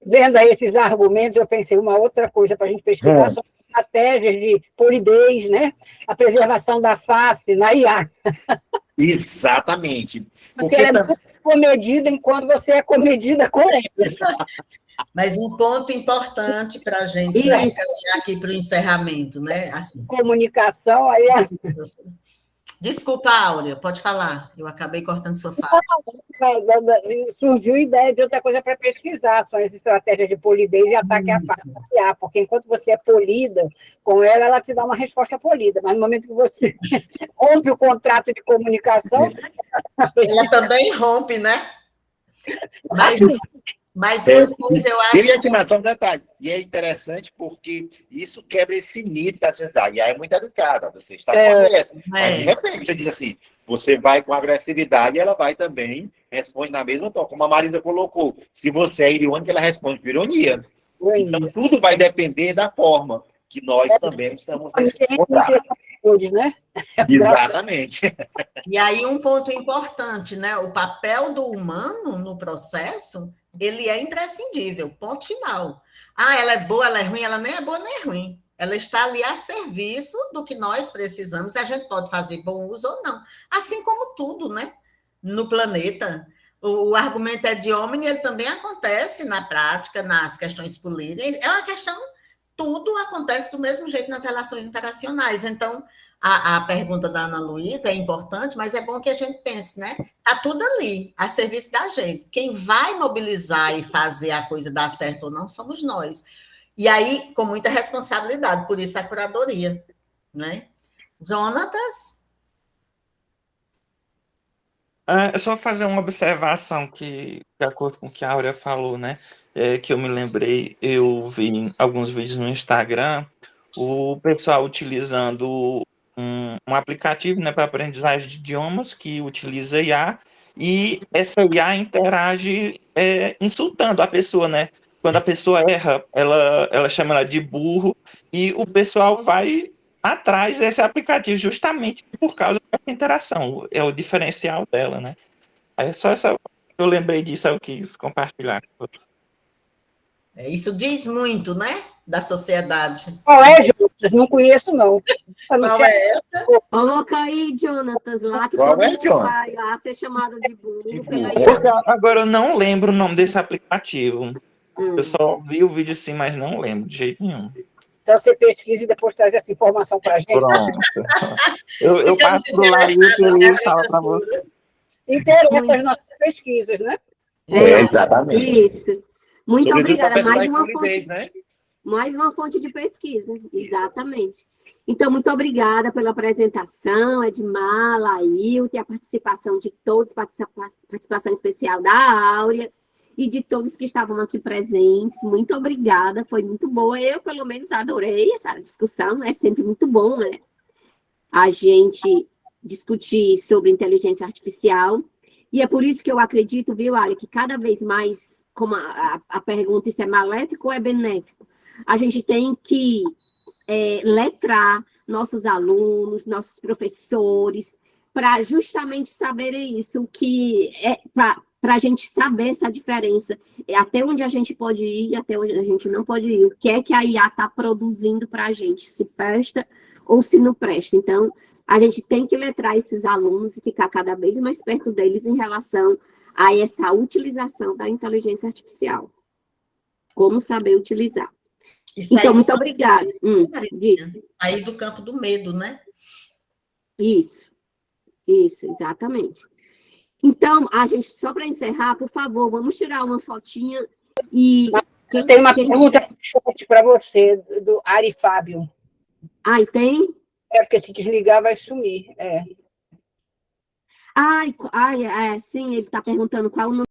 [SPEAKER 5] vendo aí esses argumentos, eu pensei uma outra coisa para a gente pesquisar sobre estratégias de polidez, né? A preservação da face na IA.
[SPEAKER 3] Exatamente.
[SPEAKER 5] Porque ela é muito comedida enquanto você é comedida com ela.
[SPEAKER 2] Mas um ponto importante para a gente, né, caminhar aqui para o encerramento, né? Assim.
[SPEAKER 5] Comunicação, aí...
[SPEAKER 2] Desculpa, Áurea, pode falar. Eu acabei cortando sua fala.
[SPEAKER 5] Surgiu ideia de outra coisa para pesquisar, são as estratégias de polidez e ataque à face, porque enquanto você é polida com ela, ela te dá uma resposta polida, mas no momento que você rompe o contrato de comunicação...
[SPEAKER 2] Ela também rompe, né? Mas uma coisa eu acho...
[SPEAKER 3] Queria te matar um detalhe. E é interessante porque isso quebra esse mito da sociedade. E aí é muito educada, você está correto. Mas, de repente, você diz assim, você vai com agressividade e ela vai também, responde na mesma tom. Como a Marisa colocou, se você é irônica, ela responde com ironia. Então, tudo vai depender da forma que nós também estamos nesse contrato.
[SPEAKER 5] Né?
[SPEAKER 3] Exatamente.
[SPEAKER 2] E aí um ponto importante, né? O papel do humano no processo, ele é imprescindível, ponto final. Ela é boa, ela é ruim, ela nem é boa nem é ruim. Ela está ali a serviço do que nós precisamos, e a gente pode fazer bom uso ou não. Assim como tudo, né? No planeta. O argumento é de homem, ele também acontece na prática, nas questões políticas. É uma questão... Tudo acontece do mesmo jeito nas relações internacionais. Então, a pergunta da Ana Luísa é importante, mas é bom que a gente pense, né? Está tudo ali, a serviço da gente. Quem vai mobilizar e fazer a coisa dar certo ou não somos nós. E aí, com muita responsabilidade, por isso a curadoria, né? Jonatas?
[SPEAKER 6] É só fazer uma observação que, de acordo com o que a Áurea falou, né? Que eu me lembrei, eu vi alguns vídeos no Instagram, o pessoal utilizando um aplicativo, né, para aprendizagem de idiomas que utiliza IA, e essa IA interage insultando a pessoa, né? Quando a pessoa erra, ela chama ela de burro, e o pessoal vai atrás desse aplicativo justamente por causa dessa interação, é o diferencial dela, né? É só essa... Eu lembrei disso, eu quis compartilhar com vocês.
[SPEAKER 2] Isso diz muito, né? Da sociedade.
[SPEAKER 5] Qual é, Jonatas? Não conheço, não.
[SPEAKER 2] Qual é essa?
[SPEAKER 1] Coloca aí, Jonatas, lá que
[SPEAKER 3] Qual
[SPEAKER 1] todo
[SPEAKER 3] é,
[SPEAKER 1] mundo
[SPEAKER 3] Jonas?
[SPEAKER 1] vai lá ser chamado de burro pela
[SPEAKER 6] Porque agora eu não lembro o nome desse aplicativo. Eu só vi o vídeo assim, mas não lembro de jeito nenhum.
[SPEAKER 5] Então você pesquisa e depois traz essa informação para a gente.
[SPEAKER 6] Pronto. Eu passo por lá e eu falo para você.
[SPEAKER 5] Interessa as nossas pesquisas, né?
[SPEAKER 3] Exatamente.
[SPEAKER 1] Isso. Muito
[SPEAKER 3] Sobretudo
[SPEAKER 1] obrigada.
[SPEAKER 3] para
[SPEAKER 1] Mais uma
[SPEAKER 3] polidez,
[SPEAKER 1] fonte,
[SPEAKER 3] né?
[SPEAKER 1] mais uma fonte de pesquisa. Exatamente. Então, muito obrigada pela apresentação, Edmar, Laílton, e a participação de todos, participação especial da Áurea e de todos que estavam aqui presentes. Muito obrigada, foi muito boa. Eu, pelo menos, adorei essa discussão, é sempre muito bom, né? A gente discutir sobre inteligência artificial. E é por isso que eu acredito, viu, Áurea, que cada vez mais, como a pergunta, isso é maléfico ou é benéfico? A gente tem que letrar nossos alunos, nossos professores, para justamente saberem isso, que é para a gente saber essa diferença, até onde a gente pode ir e até onde a gente não pode ir, o que é que a IA está produzindo para a gente, se presta ou se não presta. Então, a gente tem que letrar esses alunos e ficar cada vez mais perto deles em relação a essa utilização da inteligência artificial. Como saber utilizar. Então, muito obrigada.
[SPEAKER 2] Aí do campo do medo, né?
[SPEAKER 1] Isso, exatamente. Então, a gente, só para encerrar, por favor, vamos tirar uma fotinha e...
[SPEAKER 5] Tem uma pergunta para você, do Ari Fábio.
[SPEAKER 1] Ai, tem?
[SPEAKER 5] É, porque se desligar vai sumir.
[SPEAKER 1] Sim, ele está perguntando qual o nome